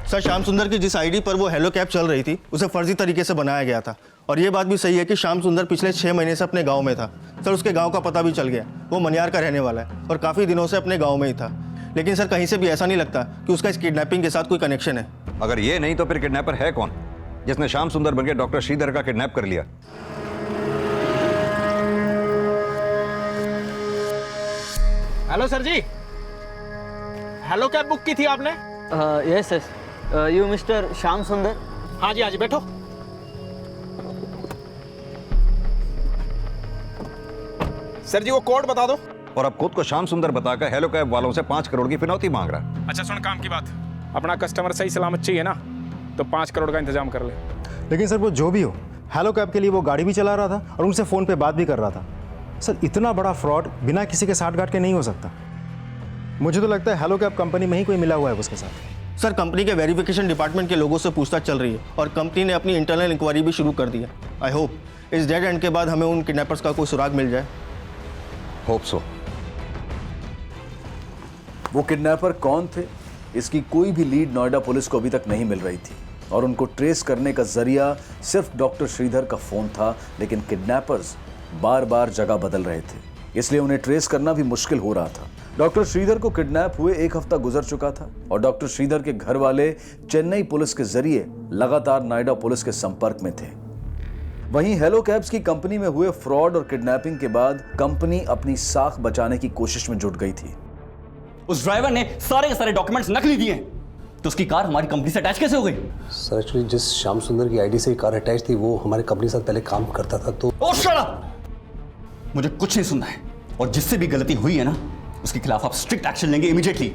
Speaker 11: सर, श्याम सुंदर की जिस आईडी पर वो हेलो कैब चल रही थी उसे फर्जी तरीके से बनाया गया था, और ये बात भी सही है कि श्याम सुंदर पिछले 6 महीने से अपने गांव में था। सर, उसके गांव का पता भी चल गया, वो मनियार का रहने वाला है और काफ़ी दिनों से अपने गांव में ही था। लेकिन सर, कहीं से भी ऐसा नहीं लगता कि उसका इस किडनैपिंग के साथ कोई कनेक्शन है।
Speaker 8: अगर ये नहीं तो फिर किडनैपर है कौन जिसने श्याम सुंदर बनकर डॉक्टर श्रीधर का किडनैप कर लिया?
Speaker 4: Hello sir ji, hello cab book की थी आपने?
Speaker 7: Yes yes, you mister Shyam Sundar?
Speaker 4: हाँ जी, बैठो। सर जी, वो कोड बता दो।
Speaker 8: और अब खुद को श्याम सुंदर बताकर हेलो कैब वालों से 5 करोड़ की फिनौती मांग रहा है।
Speaker 4: अच्छा सुन, काम की बात, अपना कस्टमर सही सलामत चाहिए ना, तो 5 करोड़ का इंतजाम कर ले।
Speaker 1: लेकिन सर, वो जो भी हो, हेलो कैब के लिए वो गाड़ी भी चला रहा था और उनसे फ़ोन पे बात भी कर रहा था। सर, इतना बड़ा फ्रॉड बिना किसी के साठगांठ के नहीं हो सकता। मुझे तो लगता है हेलो कैब कंपनी में ही कोई मिला हुआ है उसके साथ।
Speaker 11: सर, कंपनी के वेरिफिकेशन डिपार्टमेंट के लोगों से पूछताछ चल रही है और कंपनी ने अपनी इंटरनल इंक्वायरी भी शुरू कर दी है। आई होप इस डेड एंड के बाद हमें उन किडनैपर्स का कोई सुराग मिल जाए।
Speaker 8: Hope so.
Speaker 5: वो किडनैपर कौन थे, इसकी कोई भी लीड नोएडा पुलिस को अभी तक नहीं मिल रही थी, और उनको ट्रेस करने का जरिया सिर्फ डॉक्टर श्रीधर का फोन था। लेकिन किडनैपर्स बार बार जगह बदल रहे थे, इसलिए उन्हें ट्रेस करना भी मुश्किल हो रहा था। डॉक्टर श्रीधर को किडनैप हुए 1 हफ्ता गुजर चुका था और डॉक्टर श्रीधर के घर वाले चेन्नई पुलिस के जरिए लगातार नोएडा पुलिस के संपर्क में थे। वहीं हेलो कैब्स की कंपनी में हुए फ्रॉड और किडनैपिंग के बाद कंपनी अपनी साख बचाने की कोशिश में जुट गई थी।
Speaker 19: उस ड्राइवर ने सारे के सारे डॉक्यूमेंट्स नकली दिए हैं। तो उसकी कार हमारी कंपनी से अटैच कैसे हो गई?
Speaker 10: सर एक्चुअली जिस श्याम सुंदर की आईडी से कार अटैच थी वो हमारे कंपनी के साथ पहले काम करता था तो।
Speaker 19: ओह शट अप! मुझे कुछ नहीं सुनना है, और जिससे भी गलती हुई है ना उसके खिलाफ आप स्ट्रिक्ट एक्शन लेंगे इमीडिएटली।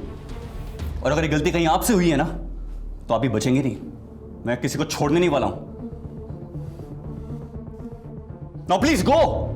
Speaker 19: और अगर ये गलती कहीं आपसे हुई है ना तो आप भी बचेंगे नहीं। मैं किसी को छोड़ने नहीं वाला हूं। Now please go.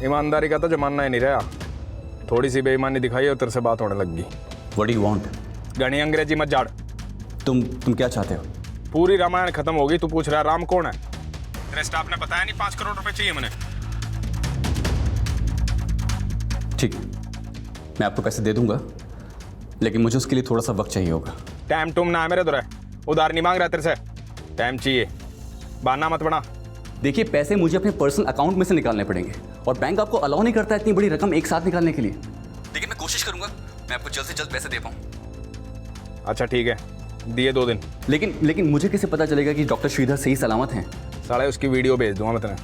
Speaker 4: ईमानदारी का तो जमाना ही नहीं रहा। थोड़ी सी बेईमानी दिखाई और तेरे से बात होने लग गई।
Speaker 19: What do you want?
Speaker 4: घनी अंग्रेजी मत झाड़।
Speaker 19: तुम क्या चाहते हो?
Speaker 4: पूरी रामायण खत्म होगी, तू पूछ रहा है राम कौन है? तेरे स्टाफ ने बताया नहीं 5 करोड़ रुपए चाहिए मैंने।
Speaker 19: ठीक, मैं आपको पैसे दे दूंगा, लेकिन मुझे उसके लिए थोड़ा सा वक्त चाहिए होगा।
Speaker 4: टाइम टूम ना है मेरे दुरा, उधार नहीं मांग रहा तेरे से, टाइम चाहिए, बहाना मत बना।
Speaker 19: देखिए, पैसे मुझे अपने पर्सनल अकाउंट में से निकालने पड़ेंगे और बैंक आपको अलाउ नहीं करता इतनी बड़ी रकम एक साथ निकालने के लिए। लेकिन मैं कोशिश करूंगा मैं आपको जल्द से जल्द पैसे दे पाऊं।
Speaker 4: अच्छा ठीक है, दिए 2 दिन।
Speaker 19: लेकिन मुझे कैसे पता चलेगा कि डॉक्टर श्रीधर सही सलामत हैं?
Speaker 4: साले उसकी वीडियो भेज दूंगा मैं तुम्हें,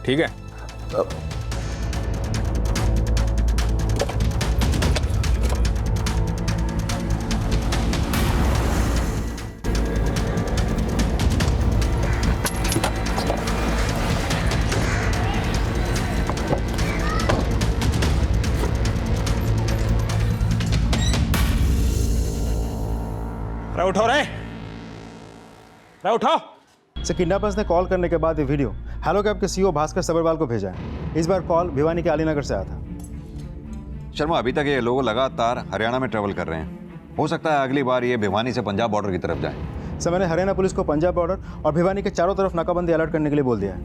Speaker 4: ठीक है? उठो रे, उठो।
Speaker 1: से किडनैपर्स ने कॉल करने के बाद ये वीडियो हेलो कैब के सीईओ भास्कर सबरवाल को भेजा है। इस बार कॉल भिवानी के आलीनगर से आया था।
Speaker 8: शर्मा, अभी तक ये लोग लगातार हरियाणा में ट्रेवल कर रहे हैं। हो सकता है अगली बार ये भिवानी से पंजाब बॉर्डर की तरफ जाए।
Speaker 1: सर, मैंने हरियाणा पुलिस को पंजाब बॉर्डर और भिवानी के चारों तरफ नाकाबंदी अलर्ट करने के लिए बोल दिया है।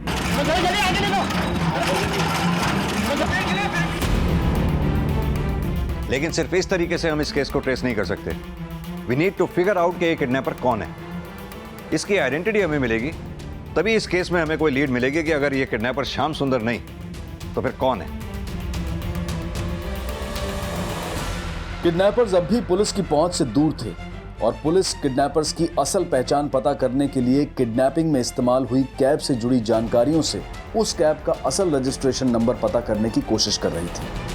Speaker 8: लेकिन सिर्फ इस तरीके से हम इस केस को ट्रेस नहीं कर सकते। We need to figure out कि ये किडनैपर कौन है। इसकी आइडेंटिटी हमें मिलेगी तभी इस केस में हमें कोई लीड मिलेगी कि अगर ये किडनैपर श्याम सुंदर नहीं तो फिर कौन है।
Speaker 5: किडनैपर्स अब भी पुलिस की पहुंच से दूर थे और पुलिस किडनैपर्स की असल पहचान पता करने के लिए किडनैपिंग में इस्तेमाल हुई कैब से जुड़ी जानकारियों से उस कैब का असल रजिस्ट्रेशन नंबर पता करने की कोशिश कर रही थी।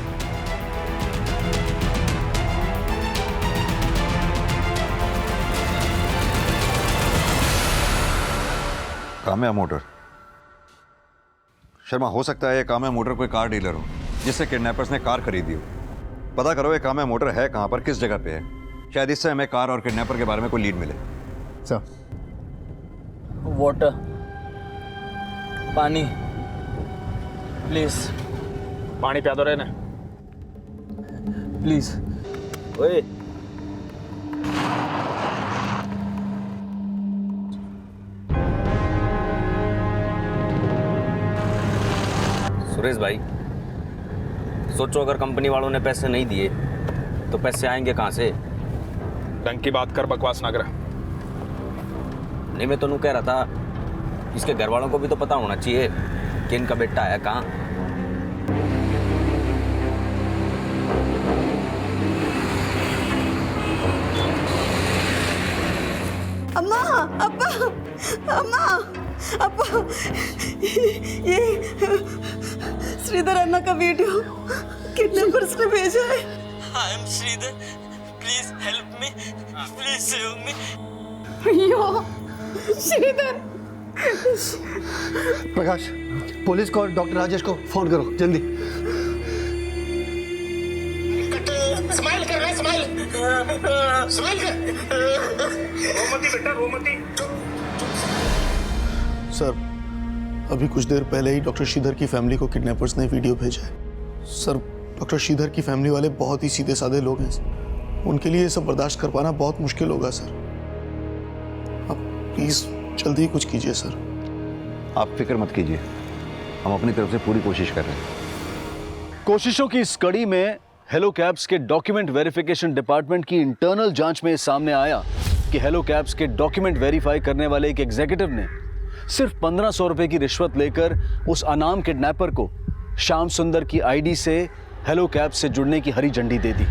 Speaker 8: काम्या मोटर। शर्मा, हो सकता है ये काम्या मोटर कोई कार डीलर हो जिससे किडनैपर्स ने कार खरीदी हो। पता करो ये काम्या मोटर है कहां पर, किस जगह पे है। शायद इससे हमें कार और किडनैपर के बारे में कोई लीड मिले।
Speaker 1: सर,
Speaker 7: वाटर, पानी प्लीज।
Speaker 4: पानी पिया दो रे ना
Speaker 7: प्लीज। ओए
Speaker 22: सुरेश भाई, सोचो अगर कंपनी वालों ने पैसे नहीं दिए तो पैसे आएंगे कहाँ से?
Speaker 4: ढंग की बात कर, बकवास ना कर।
Speaker 22: नहीं, मैं तो कह रहा था इसके घर वालों को भी तो पता होना चाहिए कि इनका बेटा है कहाँ।
Speaker 23: अम्मा, अब्बा, अम्मा, अब्बा, ये श्रीधर अन्ना का वीडियो किडनैपर्स ने भेजा है।
Speaker 7: I am Sridhar, please help me, please save me.
Speaker 23: अयो श्रीधर।
Speaker 11: प्रकाश, पुलिस को और डॉक्टर राजेश को फोन करो जल्दी।
Speaker 23: स्माइल कर रहा है, स्माइल कर।
Speaker 15: रोमती बेटा, रोमती।
Speaker 2: सर, अभी कुछ देर पहले ही डॉक्टर श्रीधर की फैमिली को किडनैपर्स ने वीडियो भेजा है। सर, डॉक्टर श्रीधर की फैमिली वाले बहुत ही सीधे साधे लोग हैं। उनके लिए ये सब बर्दाश्त कर पाना बहुत मुश्किल होगा सर। आप प्लीज जल्दी कुछ कीजिए सर।
Speaker 8: आप फिक्र मत कीजिए, हम अपनी तरफ से पूरी कोशिश कर रहे हैं।
Speaker 5: कोशिशों की इस कड़ी में हेलो कैब्स के डॉक्यूमेंट वेरिफिकेशन डिपार्टमेंट की इंटरनल जांच में सामने आया कि हेलो कैब्स के डॉक्यूमेंट वेरीफाई करने वाले एक एग्जीक्यूटिव ने सिर्फ 1500 रुपए की रिश्वत लेकर उस अनाम किडनैपर को श्याम सुंदर की आईडी से हेलो कैब से जुड़ने की हरी झंडी दे दी।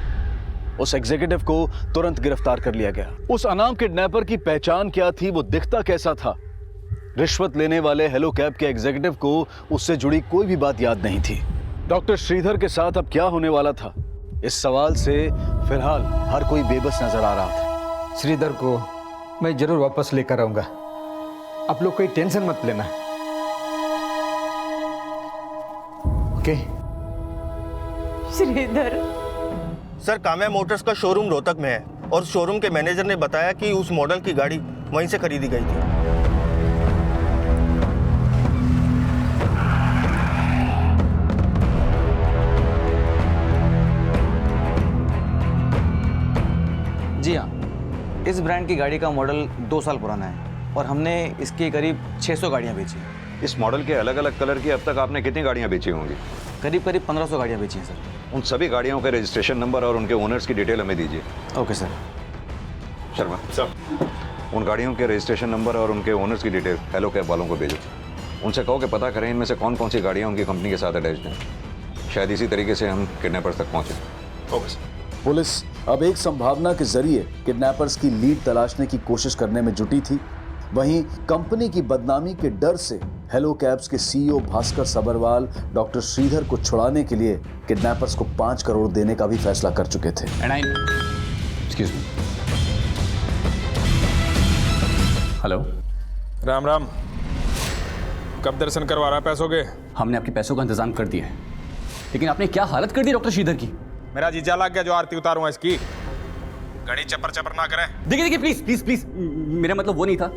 Speaker 5: उस एग्जीक्यूटिव को तुरंत गिरफ्तार कर लिया गया। उस अनाम किडनैपर की पहचान क्या थी, वो दिखता कैसा था, रिश्वत लेने वाले हेलो कैब के एग्जीक्यूटिव को उससे जुड़ी कोई भी बात याद नहीं थी। डॉक्टर श्रीधर के साथ अब क्या होने वाला था, इस सवाल से फिलहाल हर कोई बेबस नजर आ रहा था।
Speaker 6: श्रीधर को मैं जरूर वापस लेकर आऊंगा, आप लोग कोई टेंशन मत लेना।
Speaker 5: Okay.
Speaker 23: Sridhar
Speaker 11: sir, Kamya motors का शोरूम रोहतक में है और शोरूम के मैनेजर ने बताया कि उस मॉडल की गाड़ी वहीं से खरीदी गई थी।
Speaker 13: जी हाँ, इस ब्रांड की गाड़ी का मॉडल 2 साल पुराना है और हमने इसकी करीब 600 गाड़ियाँ बेची।
Speaker 8: इस मॉडल के अलग अलग कलर की अब तक आपने कितनी गाड़ियाँ बेची होंगी?
Speaker 13: करीब 1500 गाड़ियाँ बेची हैं सर।
Speaker 8: उन सभी गाड़ियों के रजिस्ट्रेशन नंबर और उनके ओनर्स की डिटेल हमें दीजिए।
Speaker 13: Okay sir.
Speaker 8: शर्मा सर, उन गाड़ियों के रजिस्ट्रेशन नंबर और उनके ओनर्स की डिटेल हेलो कैब वालों को भेजो। उनसे कहो कि पता करें इनमें से कौन कौन सी गाड़ियाँ उनकी कंपनी के साथ अटैच्ड हैं। शायद इसी तरीके से हम किडनैपर्स तक पहुँचें। Okay sir.
Speaker 5: पुलिस अब एक संभावना के जरिए किडनैपर्स की लीड तलाशने की कोशिश करने में जुटी थी। वहीं कंपनी की बदनामी के डर से हेलो कैब्स के सीईओ भास्कर सबरवाल डॉक्टर श्रीधर को छुड़ाने के लिए किडनैपर्स को 5 करोड़ देने का भी फैसला कर चुके थे।
Speaker 19: Excuse me. Hello.
Speaker 4: Ram Ram. कब दर्शन करवा रहा है पैसों के?
Speaker 19: हमने आपके पैसों का इंतजाम कर दिया है, लेकिन आपने क्या हालत कर दी डॉक्टर श्रीधर की।
Speaker 4: मेरा जीजा लग गया जो आरती उतारूंगा इसकी। गणी चपर चपर ना करें।
Speaker 19: देखिए देखिए, प्लीज प्लीज प्लीज, मेरा मतलब वो नहीं था।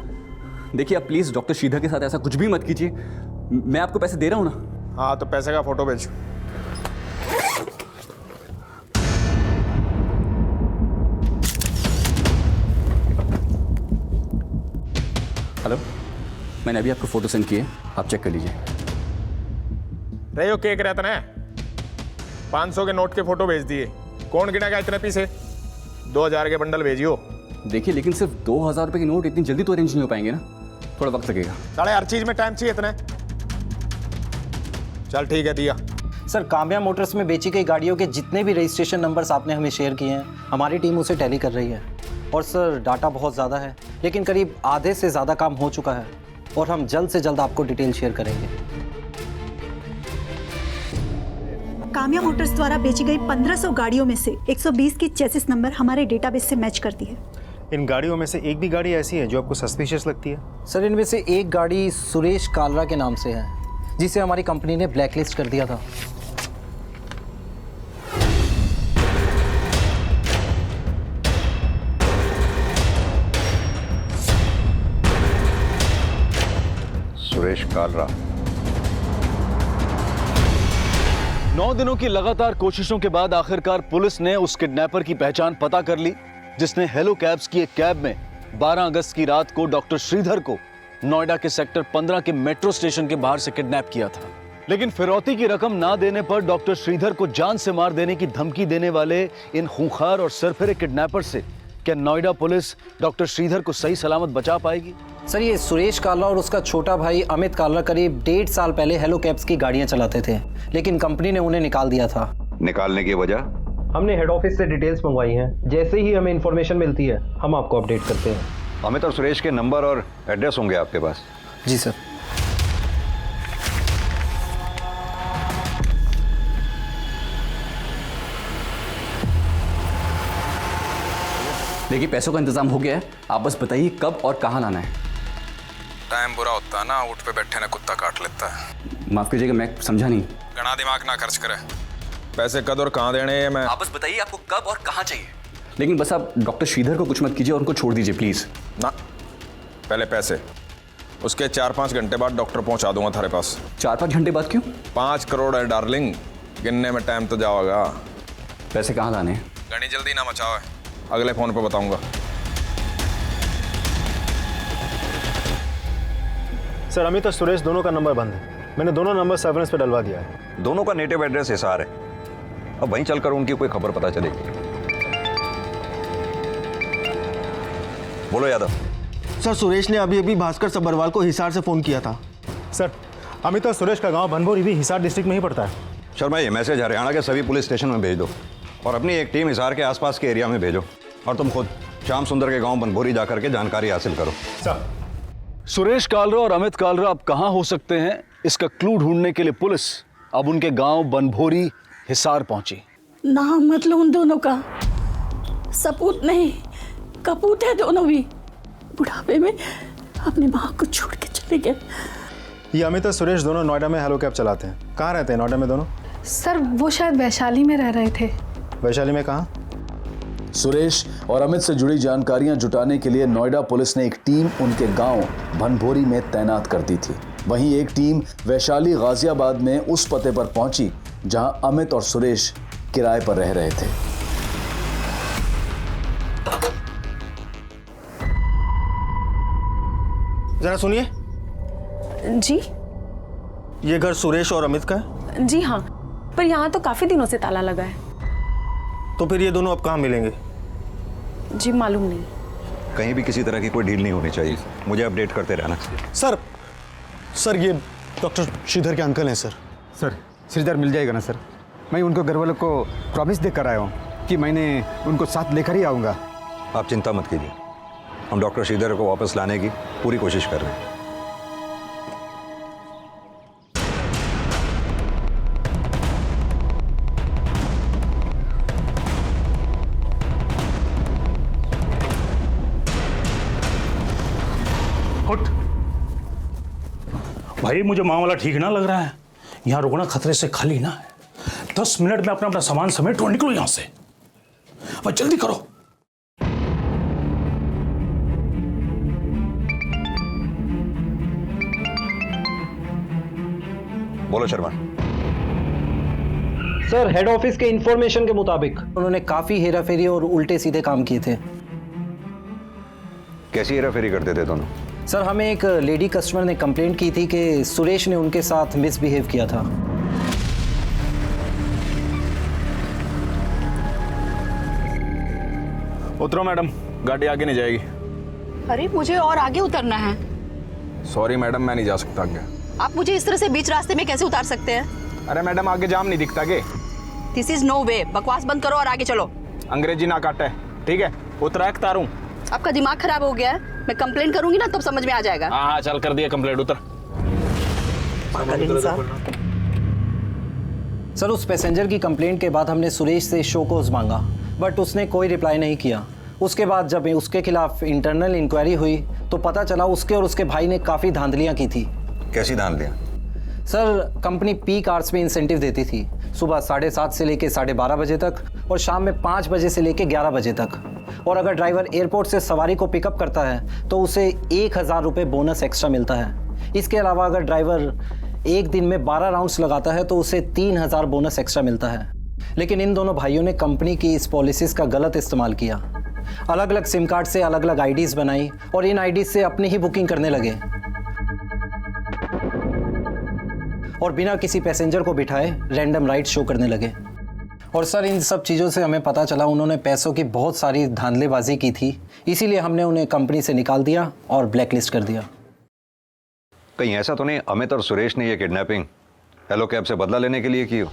Speaker 19: देखिए आप प्लीज डॉक्टर श्रीधर के साथ ऐसा कुछ भी मत कीजिए। मैं आपको पैसे दे रहा हूं ना।
Speaker 4: हाँ तो पैसे का फोटो भेज।
Speaker 19: हेलो, मैंने अभी आपको फोटो सेंड किए, आप चेक कर लीजिए।
Speaker 4: रहे हो केक रहता ना, 500 के नोट के फोटो भेज दिए। कौन गिनेगा इतने पीसे? 2000 के बंडल भेजियो।
Speaker 19: देखिए लेकिन सिर्फ 2000 रुपए के नोट इतनी जल्दी तो अरेंज नहीं हो पाएंगे ना, थोड़ा वक्त लगेगा।
Speaker 4: साले हर चीज में टाइम चाहिए इतने। चल ठीक है, दिया।
Speaker 17: सर, काम्या मोटर्स में बेची गई गाड़ियों के जितने भी रजिस्ट्रेशन नंबर्स आपने हमें शेयर किए हैं, हमारी टीम उसे टैली कर रही है। और सर, डाटा बहुत ज़्यादा है, लेकिन करीब आधे से ज़्यादा काम हो चुका है और हम जल्द से जल्द आपको डिटेल शेयर करेंगे।
Speaker 23: काम्या मोटर्स द्वारा बेची गई 1500 गाड़ियों में से 120 की चेसिस नंबर हमारे डेटाबेस से मैच करती है।
Speaker 1: इन गाड़ियों में से एक भी गाड़ी ऐसी है जो आपको सस्पिशियस लगती है?
Speaker 17: सर, इनमें से एक गाड़ी सुरेश कालरा के नाम से है, जिसे हमारी कंपनी ने ब्लैकलिस्ट कर दिया था।
Speaker 8: सुरेश कालरा।
Speaker 5: 9 दिनों की लगातार कोशिशों के बाद आखिरकार पुलिस ने उस किडनैपर की पहचान पता कर ली जिसने हेलो कैब्स की एक कैब में 12 अगस्त की रात को डॉक्टर श्रीधर को नोएडा के सेक्टर 15 के मेट्रो स्टेशन के बाहर से किडनैप किया था। लेकिन फिरौती की रकम ना देने पर डॉक्टर श्रीधर को जान से मार देने की धमकी देने वाले इन खूंखार और सरफिरे किडनैपर से क्या नोएडा पुलिस डॉक्टर श्रीधर को सही सलामत बचा पाएगी?
Speaker 17: सर, ये सुरेश कालरा और उसका छोटा भाई अमित कालरा करीब 1.5 साल पहले हेलो कैब्स की गाड़ियां चलाते थे, लेकिन कंपनी ने उन्हें निकाल दिया था।
Speaker 8: निकालने की वजह?
Speaker 6: हमने हेड ऑफिस से डिटेल्स मंगवाई हैं। जैसे ही हमें इंफॉर्मेशन मिलती है हम आपको अपडेट करते हैं।
Speaker 8: अमित और सुरेश के नंबर और एड्रेस होंगे आपके पास?
Speaker 17: जी सर।
Speaker 19: देखिए पैसों का इंतजाम हो गया है, आप बस बताइए कब और कहाँ लाना है।
Speaker 16: टाइम बुरा होता है ना, उठ पे बैठे ना कुत्ता काट लेता है।
Speaker 19: माफ कीजिएगा, मैं समझा नहीं।
Speaker 16: गणा दिमाग ना खर्च करे।
Speaker 4: पैसे कद और कहाँ देने हैं? मैं
Speaker 19: आप बस बताइए आपको कब और कहाँ चाहिए। लेकिन बस आप डॉक्टर श्रीधर को कुछ मत कीजिए और उनको छोड़ दीजिए प्लीज।
Speaker 4: ना, पहले पैसे, उसके 4-5 घंटे बाद डॉक्टर पहुंचा दूंगा थारे पास।
Speaker 19: 4-5 घंटे बाद क्यों?
Speaker 4: 5 करोड़ है डार्लिंग, गिनने में टाइम तो जाओगा।
Speaker 19: पैसे कहाँ लाने हैं?
Speaker 16: गणी जल्दी ना मचाओ,
Speaker 4: अगले फोन पे बताऊंगा।
Speaker 1: सर, अमित और सुरेश दोनों का नंबर बंद है। मैंने दोनों नंबर सर्वेलेंस पे डलवा दिया है।
Speaker 8: दोनों का नेटिव एड्रेस हिसार है। अब वहीं चलकर उनकी कोई खबर पता चलेगी। बोलो यादव।
Speaker 11: सर सुरेश ने अभी अभी भास्कर सब्बरवाल को हिसार से फ़ोन किया था।
Speaker 1: सर अमित और सुरेश का गांव बनभोरी भी हिसार डिस्ट्रिक्ट में ही पड़ता है।
Speaker 8: शर्मा ये मैसेज हरियाणा के सभी पुलिस स्टेशन में भेज दो और अपनी एक टीम हिसार के आसपास के एरिया में भेजो और तुम खुद श्याम सुंदर के गांव बनभोरी जाकर के जानकारी हासिल करो।
Speaker 1: सर
Speaker 5: सुरेश कालरा और अमित कालरा अब कहाँ हो सकते हैं, इसका क्लू ढूंढने के लिए पुलिस अब उनके गांव बनभोरी हिसार पहुंची।
Speaker 3: नाम मतलब उन दोनों का सपूत नहीं, कपूत है दोनों भी। बुढ़ापे में अपनी माँ को छोड़ के चले गए।
Speaker 1: ये अमित और सुरेश दोनों नोएडा में हेलो कैब चलाते हैं। कहाँ रहते हैं नोएडा में दोनों?
Speaker 3: सर वो शायद वैशाली में रह रहे थे।
Speaker 1: वैशाली में कहाँ?
Speaker 5: सुरेश और अमित से जुड़ी जानकारियां जुटाने के लिए नोएडा पुलिस ने एक टीम उनके गांव बनभोरी में तैनात कर दी थी। वहीं एक टीम वैशाली गाजियाबाद में उस पते पर पहुंची जहां अमित और सुरेश किराए पर रह रहे थे।
Speaker 11: जरा सुनिए।
Speaker 3: जी
Speaker 11: ये घर सुरेश और अमित का है?
Speaker 3: जी हाँ, पर यहाँ तो काफी दिनों से ताला लगा है।
Speaker 11: तो फिर ये दोनों अब कहाँ मिलेंगे?
Speaker 3: जी मालूम नहीं।
Speaker 8: कहीं भी किसी तरह की कोई डील नहीं होनी चाहिए, मुझे अपडेट करते रहना।
Speaker 2: सर ये डॉक्टर श्रीधर के अंकल हैं सर।
Speaker 9: सर श्रीधर मिल जाएगा ना सर? मैं उनको घर वालों को प्रॉमिस देकर आया हूँ कि मैंने उनको साथ लेकर ही आऊँगा।
Speaker 8: आप चिंता मत कीजिए, हम डॉक्टर श्रीधर को वापस लाने की पूरी कोशिश कर रहे हैं।
Speaker 15: भाई मुझे मामला ठीक ना लग रहा है। यहाँ रुकना खतरे से खाली ना है। 10 मिनट में अपना सामान समेट और निकलो यहाँ से। बस जल्दी करो।
Speaker 8: बोलो शर्मा।
Speaker 17: सर हेड ऑफिस के इंफॉर्मेशन के मुताबिक उन्होंने काफी हेराफेरी और उल्टे सीधे काम किए थे।
Speaker 8: कैसी हेराफेरी करते थे दोनों?
Speaker 17: सर हमें एक लेडी कस्टमर ने कंप्लेंट की थी कि सुरेश ने उनके साथ मिसबिहेव किया था।
Speaker 4: उतरो मैडम, गाड़ी आगे नहीं जाएगी।
Speaker 14: अरे मुझे और आगे उतरना है।
Speaker 4: सॉरी मैडम, मैं नहीं जा सकता आगे।
Speaker 14: आप मुझे इस तरह से बीच रास्ते में कैसे उतार सकते हैं?
Speaker 4: अरे मैडम आगे जाम नहीं दिखता के?
Speaker 14: दिस इज नो वे। बकवास बंद करो और आगे चलो।
Speaker 4: अंग्रेजी ना काटे, ठीक है? उतरा एक तारूं।
Speaker 14: आपका दिमाग खराब हो गया है। मैं कंप्लेन करूंगी ना तब समझ में आ जाएगा।
Speaker 4: हाँ चल कर दिया कंप्लेंट, उतर।
Speaker 17: सर उस पैसेंजर की कंप्लेंट के बाद हमने सुरेश से शो कॉज मांगा, बट उसने कोई रिप्लाई नहीं किया। उसके बाद जब उसके खिलाफ इंटरनल इंक्वायरी हुई तो पता चला उसके और उसके भाई ने काफ़ी धांधलियाँ की थी।
Speaker 8: कैसी धांधलियाँ?
Speaker 17: सर कंपनी पीक आवर्स में इंसेंटिव देती थी, सुबह 7:30 से लेकर 12:30 बजे तक और शाम में 5 बजे से लेकर 11 बजे तक। और अगर ड्राइवर एयरपोर्ट से सवारी को पिकअप करता है तो उसे 1000 रुपये बोनस एक्स्ट्रा मिलता है। इसके अलावा अगर ड्राइवर एक दिन में 12 राउंड्स लगाता है तो उसे 3000 बोनस एक्स्ट्रा मिलता है। लेकिन इन दोनों भाइयों ने कंपनी की इस पॉलिसीज़ का गलत इस्तेमाल किया। अलग अलग सिम कार्ड से अलग अलग आईडीज़ बनाई और इन आईडीज़ से अपनी ही बुकिंग करने लगे और बिना किसी पैसेंजर को बिठाए रैंडम राइड शो करने लगे। और सर इन सब चीज़ों से हमें पता चला उन्होंने पैसों की बहुत सारी धांधलेबाजी की थी, इसीलिए हमने उन्हें कंपनी से निकाल दिया और ब्लैकलिस्ट कर दिया।
Speaker 8: कहीं ऐसा तो नहीं अमित और सुरेश ने ये किडनैपिंग हेलो कैब से बदला लेने के लिए की हो?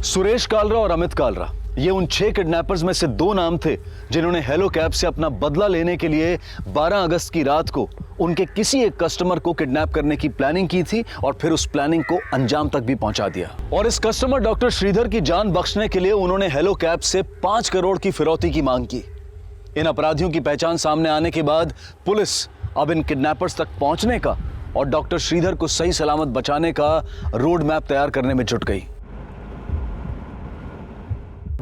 Speaker 5: सुरेश कालरा और अमित कालरा ये उन 6 किडनैपर्स में से 2 नाम थे जिन्होंने हेलो कैब से अपना बदला लेने के लिए 12 अगस्त की रात को उनके किसी एक कस्टमर को किडनैप करने की प्लानिंग की थी और फिर उस प्लानिंग को अंजाम तक भी पहुंचा दिया। और इस कस्टमर डॉक्टर श्रीधर की जान बख्शने के लिए उन्होंने हेलो कैब से 5 करोड़ की फिरौती की मांग की। इन अपराधियों की पहचान सामने आने के बाद पुलिस अब इन किडनैपर्स तक पहुंचने का और डॉक्टर श्रीधर को सही सलामत बचाने का रोड मैप तैयार करने में जुट गई।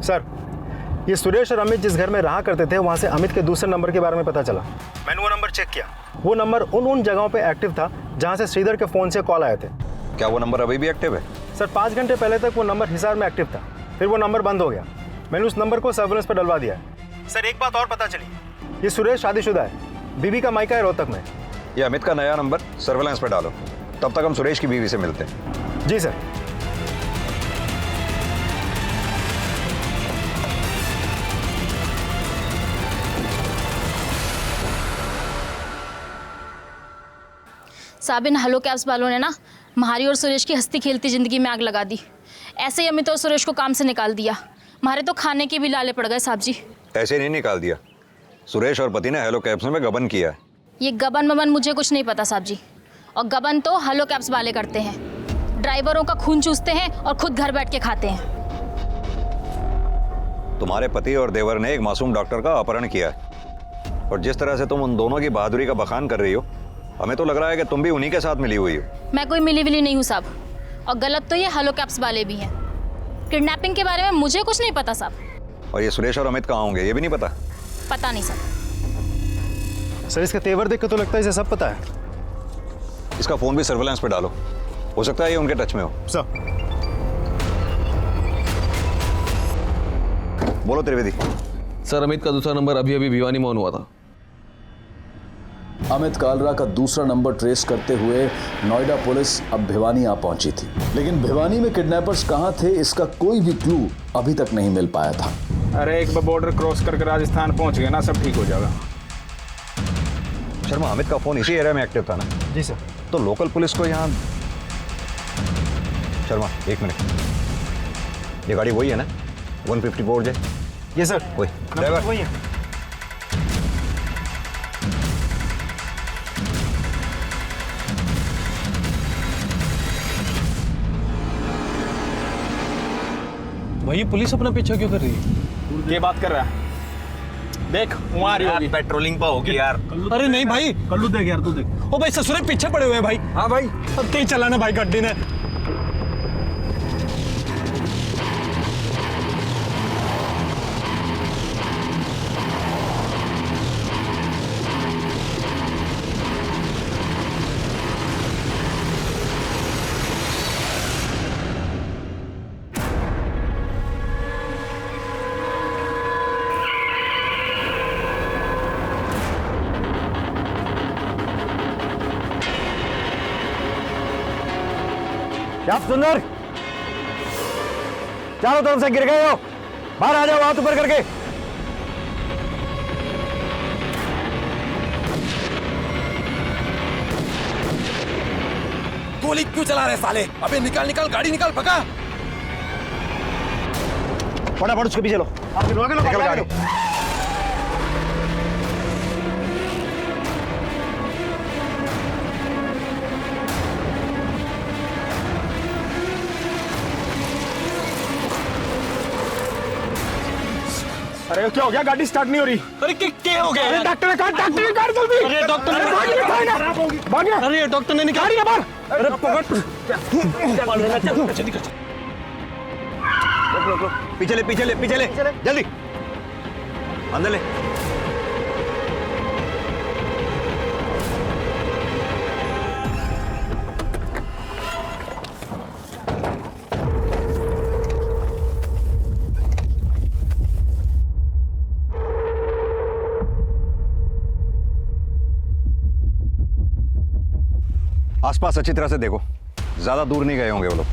Speaker 1: सर ये सुरेश और अमित जिस घर में रहा करते थे वहाँ से अमित के दूसरे नंबर के बारे में पता चला। मैंने वो नंबर चेक किया, वो नंबर उन जगहों पे एक्टिव था जहाँ से श्रीधर के फ़ोन से कॉल आए थे।
Speaker 8: क्या वो नंबर अभी भी एक्टिव है?
Speaker 1: सर 5 घंटे पहले तक वो नंबर हिसार में एक्टिव था, फिर वो नंबर बंद हो गया। मैंने उस नंबर को सर्विलेंस पर डलवा दिया है। सर एक बात और पता चली, ये सुरेश शादीशुदा है, बीवी का मायका है रोहतक में।
Speaker 8: ये अमित का नया नंबर सर्विलेंस पर डालो, तब तक हम सुरेश की बीवी से मिलते हैं।
Speaker 1: जी सर।
Speaker 12: साहब इन हेलो कैब्स वालों ने ना महारी और सुरेश की हंसती खेलती ज़िंदगी में आग लगा दी। ऐसे ही अमित और सुरेश को काम से निकाल दिया। हमारे तो खाने के भी लाले पड़ गए साहब जी।
Speaker 8: ऐसे नहीं निकाल दिया, सुरेश और पति ने हेलो कैब्स में गबन किया है।
Speaker 12: ये गबन मबन मुझे कुछ नहीं पता साहब जी, और गबन तो हेलो कैब्स वाले करते हैं। ड्राइवरों का खून चूसते हैं और खुद घर बैठ के खाते हैं।
Speaker 8: तुम्हारे पति और देवर ने एक मासूम डॉक्टर का अपहरण किया है, और जिस तरह से तुम उन दोनों की बहादुरी का बखान कर रही हो, हमें तो लग रहा है कि तुम भी उन्हीं के साथ मिली हुई हो।
Speaker 12: मैं कोई मिली विली नहीं हूँ साहब, और गलत तो ये हेलो कैब्स वाले भी हैं। किडनैपिंग के बारे में मुझे कुछ नहीं पता साहब।
Speaker 8: और ये सुरेश और अमित कहाँ होंगे ये भी नहीं पता?
Speaker 12: पता नहीं साहब।
Speaker 1: सर इसका तेवर देख के तो लगता है इसे सब पता है।
Speaker 8: इसका फोन भी सर्वेलेंस पे डालो, हो सकता है ये उनके टच में हो।
Speaker 1: सर
Speaker 8: बोलो त्रिवेदी।
Speaker 18: सर अमित का दूसरा नंबर अभी अभी भिवानी में ऑन हुआ था।
Speaker 21: अमित कालरा का दूसरा नंबर ट्रेस करते हुए नोएडा पुलिस अब भिवानी आ पहुंची थी, लेकिन भिवानी में किडनैपर्स कहां थे इसका कोई भी क्लू अभी तक नहीं मिल पाया था।
Speaker 4: अरे एक बार बॉर्डर क्रॉस करके राजस्थान पहुंच गए ना, सब ठीक हो जाएगा।
Speaker 8: शर्मा, अमित का फोन इसी एरिया में एक्टिव था ना?
Speaker 1: जी सर।
Speaker 8: तो लोकल पुलिस को यहाँ। शर्मा एक मिनट, ये गाड़ी वही है ना 154 जे?
Speaker 1: ये सर
Speaker 8: वही ड्राइवर
Speaker 1: वही है।
Speaker 16: भाई पुलिस अपना पीछा क्यों कर रही है?
Speaker 4: ये बात कर रहा है, देख वहाँ आ रही होगी।
Speaker 22: पेट्रोलिंग पर होगी यार।
Speaker 16: अरे नहीं भाई,
Speaker 11: कल्लू देख यार, तू देख।
Speaker 16: ओ भाई ससुरे पीछे पड़े हुए हैं भाई।
Speaker 22: हाँ भाई,
Speaker 16: अब तेज चलाना भाई गड्डी ने।
Speaker 9: श्याम सुंदर, चारों तरफ से गिर गए हो, बाहर आ जाओ हाथ ऊपर करके।
Speaker 18: गोली क्यों चला रहे साले? अबे निकाल निकाल, गाड़ी निकाल, भगा।
Speaker 9: फटाफट उसके पीछे लो, निकल गाड़ी।
Speaker 4: अरे क्या हो गया? गाड़ी स्टार्ट नहीं हो रही।
Speaker 16: अरे क्या हो गया?
Speaker 4: अरे डॉक्टर ने कहा, डॉक्टर ने कहा जल्दी।
Speaker 16: अरे डॉक्टर ने
Speaker 4: भाग गया।
Speaker 16: अरे डॉक्टर ने निकाल दिया बाहर।
Speaker 4: अरे पकड़।
Speaker 8: पीछे ले, पीछे ले, पीछे ले, जल्दी अंदर ले। आसपास अच्छी तरह से देखो, ज्यादा दूर नहीं गए होंगे वो लोग।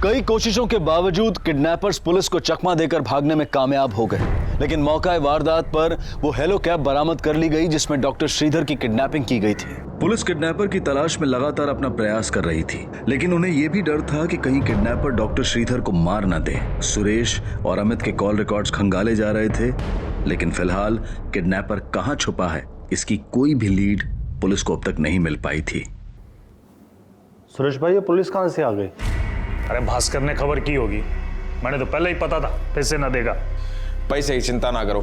Speaker 5: कई कोशिशों के बावजूद किडनैपर्स पुलिस को चकमा देकर भागने में कामयाब हो गए, लेकिन मौका वारदात पर वो हेलो कैब बरामद कर ली गई जिसमें डॉक्टर श्रीधर की किडनैपिंग की गई थी। पुलिस किडनैपर की तलाश में लगातार अपना प्रयास कर रही थी, लेकिन उन्हें यह भी डर था कि कहीं किडनैपर डॉक्टर श्रीधर को मार न दे। सुरेश और अमित के कॉल रिकॉर्ड्स खंगाले जा रहे थे, लेकिन फिलहाल किडनैपर कहां छुपा है इसकी कोई भी लीड पुलिस को अब तक नहीं मिल पाई थी।
Speaker 15: सुरेश भाई, ये पुलिस कहां से आ गई? अरे भास्कर ने खबर की होगी, मैंने तो पहले ही पता था पैसे ना देगा।
Speaker 4: पैसे की चिंता ना करो,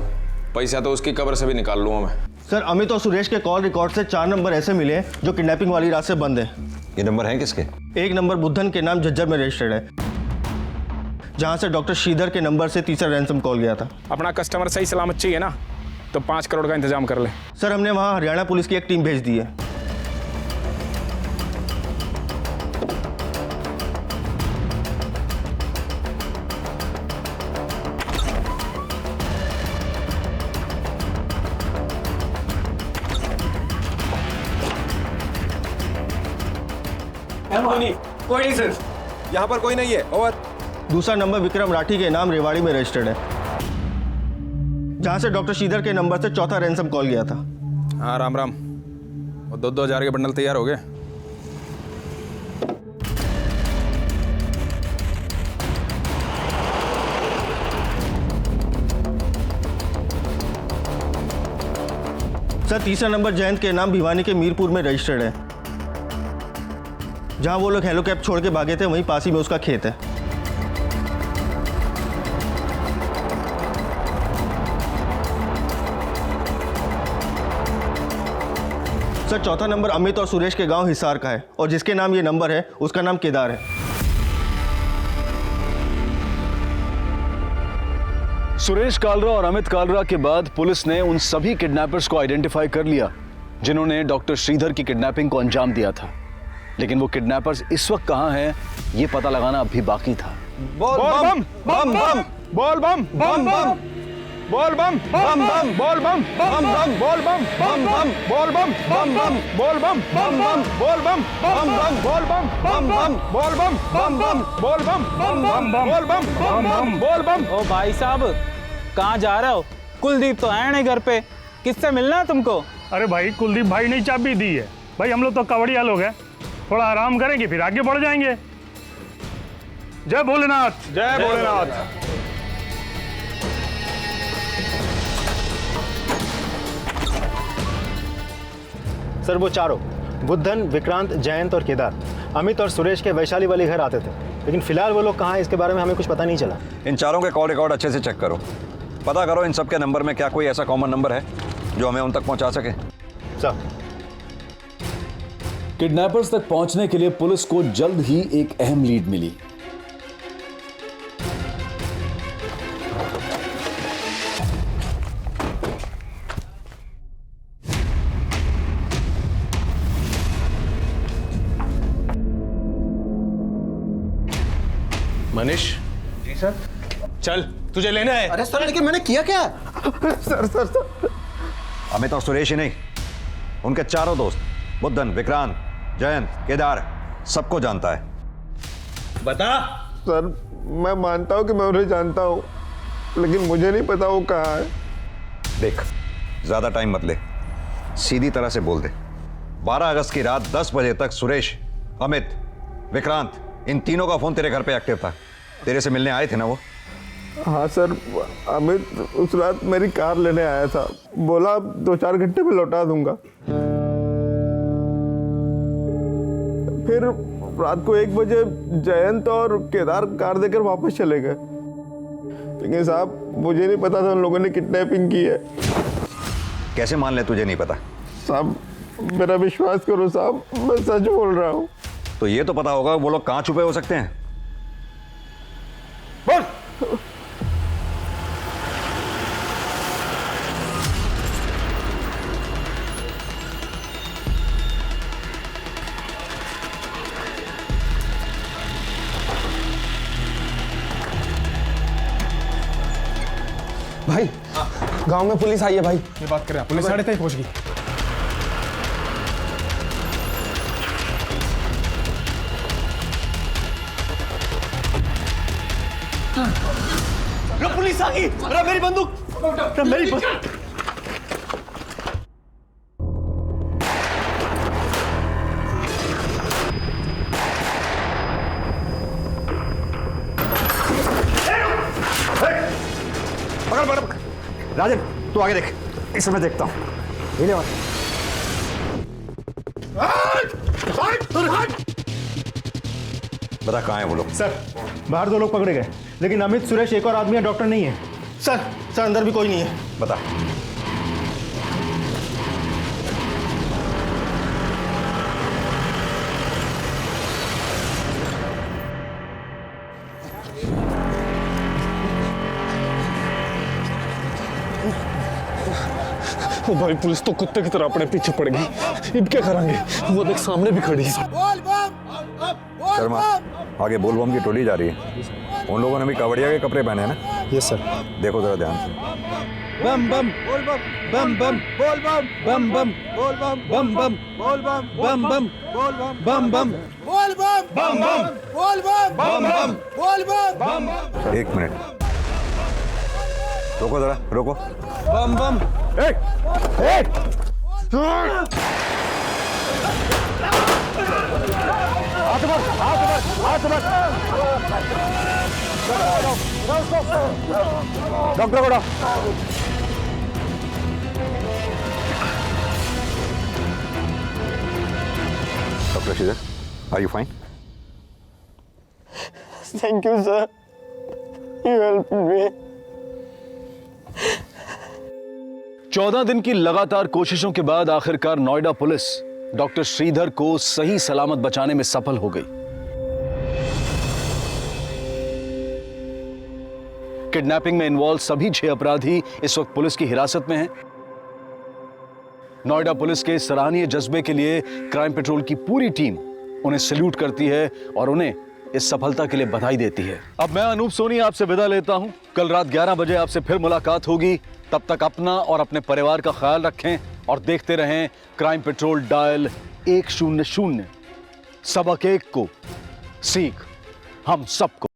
Speaker 4: पैसा तो उसकी कब्र से भी निकाल लूंगा मैं।
Speaker 11: सर अमित और सुरेश के कॉल रिकॉर्ड से 4 नंबर ऐसे मिले हैं जो किडनैपिंग वाली रात से बंद है।
Speaker 8: ये नंबर है किसके?
Speaker 11: एक नंबर बुद्धन के नाम झज्जर में रजिस्टर्ड है, जहां से डॉक्टर श्रीधर के नंबर से तीसरा रैंसम कॉल गया था।
Speaker 4: अपना कस्टमर सही सलामत चाहिए ना, तो 5 करोड़ का इंतजाम कर ले।
Speaker 11: सर हमने वहां हरियाणा पुलिस की एक टीम भेज दी है।
Speaker 16: कोई नहीं सर, यहाँ पर कोई नहीं है। ओवर।
Speaker 11: दूसरा नंबर विक्रम राठी के नाम रेवाड़ी में रजिस्टर्ड है, जहां से डॉक्टर श्रीधर के नंबर से चौथा रैंसम कॉल गया था।
Speaker 4: हाँ राम राम। और 2,000 के बंडल तैयार हो गए?
Speaker 11: सर तीसरा नंबर जयंत के नाम भिवानी के मीरपुर में रजिस्टर्ड है, जहां वो लोग हेलो कैब छोड़ के भागे थे वहीं पास ही में उसका खेत है। सर चौथा नंबर अमित और सुरेश के गांव हिसार का है, और जिसके नाम ये नंबर है उसका नाम केदार है।
Speaker 5: सुरेश कालरा और अमित कालरा के बाद पुलिस ने उन सभी किडनैपर्स को आइडेंटिफाई कर लिया जिन्होंने डॉक्टर श्रीधर की किडनैपिंग को अंजाम दिया था। लेकिन वो किडनैपर्स इस वक्त कहां हैं ये पता लगाना अभी बाकी था।
Speaker 4: बोल बम बम बम, बोल बम बम बम, बोल बम बम बम, बोल बम बम बम, बोल बम बम बम, बोल बम बम बम, बोल बम बम बम, बोल बम बम बम, बोल बम बम बम, बोल बम बम बम, बोल बम बम बम, बोल बम बम बम, बोल बम।
Speaker 7: ओ भाई साहब कहाँ जा रहे हो? कुलदीप तो है नहीं घर पे, किससे मिलना है तुमको?
Speaker 15: अरे भाई कुलदीप भाई ने चाबी दी है। भाई हम लोग तो कवड़िया लोग हैं, थोड़ा आराम करेंगे फिर आगे बढ़ जाएंगे। जय भोलेनाथ।
Speaker 4: जय भोलेनाथ।
Speaker 1: सर वो चारों बुद्धन, विक्रांत, जयंत और केदार अमित और सुरेश के वैशाली वाली घर आते थे, लेकिन फिलहाल वो लोग कहाँ हैं इसके बारे में हमें कुछ पता नहीं चला।
Speaker 8: इन चारों के कॉल रिकॉर्ड अच्छे से चेक करो, पता करो इन सब के नंबर में क्या कोई ऐसा कॉमन नंबर है जो हमें उन तक पहुंचा सके।
Speaker 1: सर
Speaker 21: किडनैपर्स तक पहुंचने के लिए पुलिस को जल्द ही एक अहम लीड मिली।
Speaker 16: मनीष जी सर, चल तुझे लेना है।
Speaker 2: अरे सर लेकिन मैंने किया क्या? सर
Speaker 8: अमित और सुरेश ही नहीं, उनके चारों दोस्त बुद्धन, विक्रांत, जयंत, केदार सबको जानता है।
Speaker 16: बता।
Speaker 2: सर मैं मानता हूँ कि मैं उन्हें जानता हूँ, लेकिन मुझे नहीं पता वो कहाँ है।
Speaker 8: देख ज्यादा टाइम मत ले, सीधी तरह से बोल दे। 12 अगस्त की रात 10 बजे तक सुरेश, अमित, विक्रांत इन तीनों का फोन तेरे घर पे एक्टिव था। तेरे से मिलने आए थे ना वो?
Speaker 2: हाँ सर, अमित उस रात मेरी कार लेने आया था, बोला 2-4 घंटे में लौटा दूंगा। फिर रात को 1 बजे जयंत और केदार कार देकर वापस चले गए, लेकिन साहब मुझे नहीं पता था उन लोगों ने किडनैपिंग की है।
Speaker 8: कैसे मान ले तुझे नहीं पता?
Speaker 2: साहब मेरा विश्वास करो साहब, मैं सच बोल रहा हूँ।
Speaker 8: तो ये तो पता होगा वो लोग कहाँ छुपे हो सकते हैं।
Speaker 2: बोल। भाई गांव में पुलिस आई है भाई।
Speaker 16: ये बात कर रहे हैं, पुलिस 3:30 पहुंच गई।
Speaker 2: पुलिस आ गई। अरे मेरी बंदूक, मेरी बंदूक।
Speaker 8: राजन तू आगे देख, इस समय देखता हूँ। बता कहाँ है वो लोग?
Speaker 1: सर बाहर 2 लोग पकड़े गए, लेकिन अमित, सुरेश, एक और आदमी है, डॉक्टर नहीं है।
Speaker 11: सर अंदर भी कोई नहीं है।
Speaker 8: बता।
Speaker 2: ओ भाई पुलिस तो कुत्ते की तरह अपने पीछे पड़ गई, अब क्या करेंगे? वो देख सामने भी खड़ी है।
Speaker 8: शर्मा आगे बोल बम की टोली जा रही है, उन लोगों ने भी कावड़िया के कपड़े पहने हैं ना?
Speaker 1: Yes sir.
Speaker 8: देखो जरा ध्यान से।
Speaker 21: बम बम
Speaker 11: बोल बम
Speaker 21: बम बम
Speaker 11: बोल बम
Speaker 21: बम बम
Speaker 11: बोल बम
Speaker 21: बम बम
Speaker 11: बोल बम
Speaker 21: बम बम
Speaker 11: बोल बम
Speaker 21: बम बम
Speaker 11: बोल बम
Speaker 21: बम बम
Speaker 11: बोल बम
Speaker 21: बम बम
Speaker 11: बोल बम
Speaker 8: एक मिनट रोको जरा रोको
Speaker 21: बम बम
Speaker 9: डॉक्टर को
Speaker 8: doctor Sridhar are you fine?
Speaker 2: Thank you sir, you help me.
Speaker 21: 14 दिन की लगातार कोशिशों के बाद आखिरकार नोएडा पुलिस डॉक्टर श्रीधर को सही सलामत बचाने में सफल हो गई। किडनैपिंग में इन्वॉल्व सभी 6 अपराधी इस वक्त पुलिस की हिरासत में हैं। नोएडा पुलिस के सराहनीय जज्बे के लिए क्राइम पेट्रोल की पूरी टीम उन्हें सैल्यूट करती है और उन्हें इस सफलता के लिए बधाई देती है। अब मैं अनूप सोनी आपसे विदा लेता हूं। कल रात 11 बजे आपसे फिर मुलाकात होगी। तब तक अपना और अपने परिवार का ख्याल रखें और देखते रहें क्राइम पेट्रोल डायल 100। सबक एक को सीख हम सबको।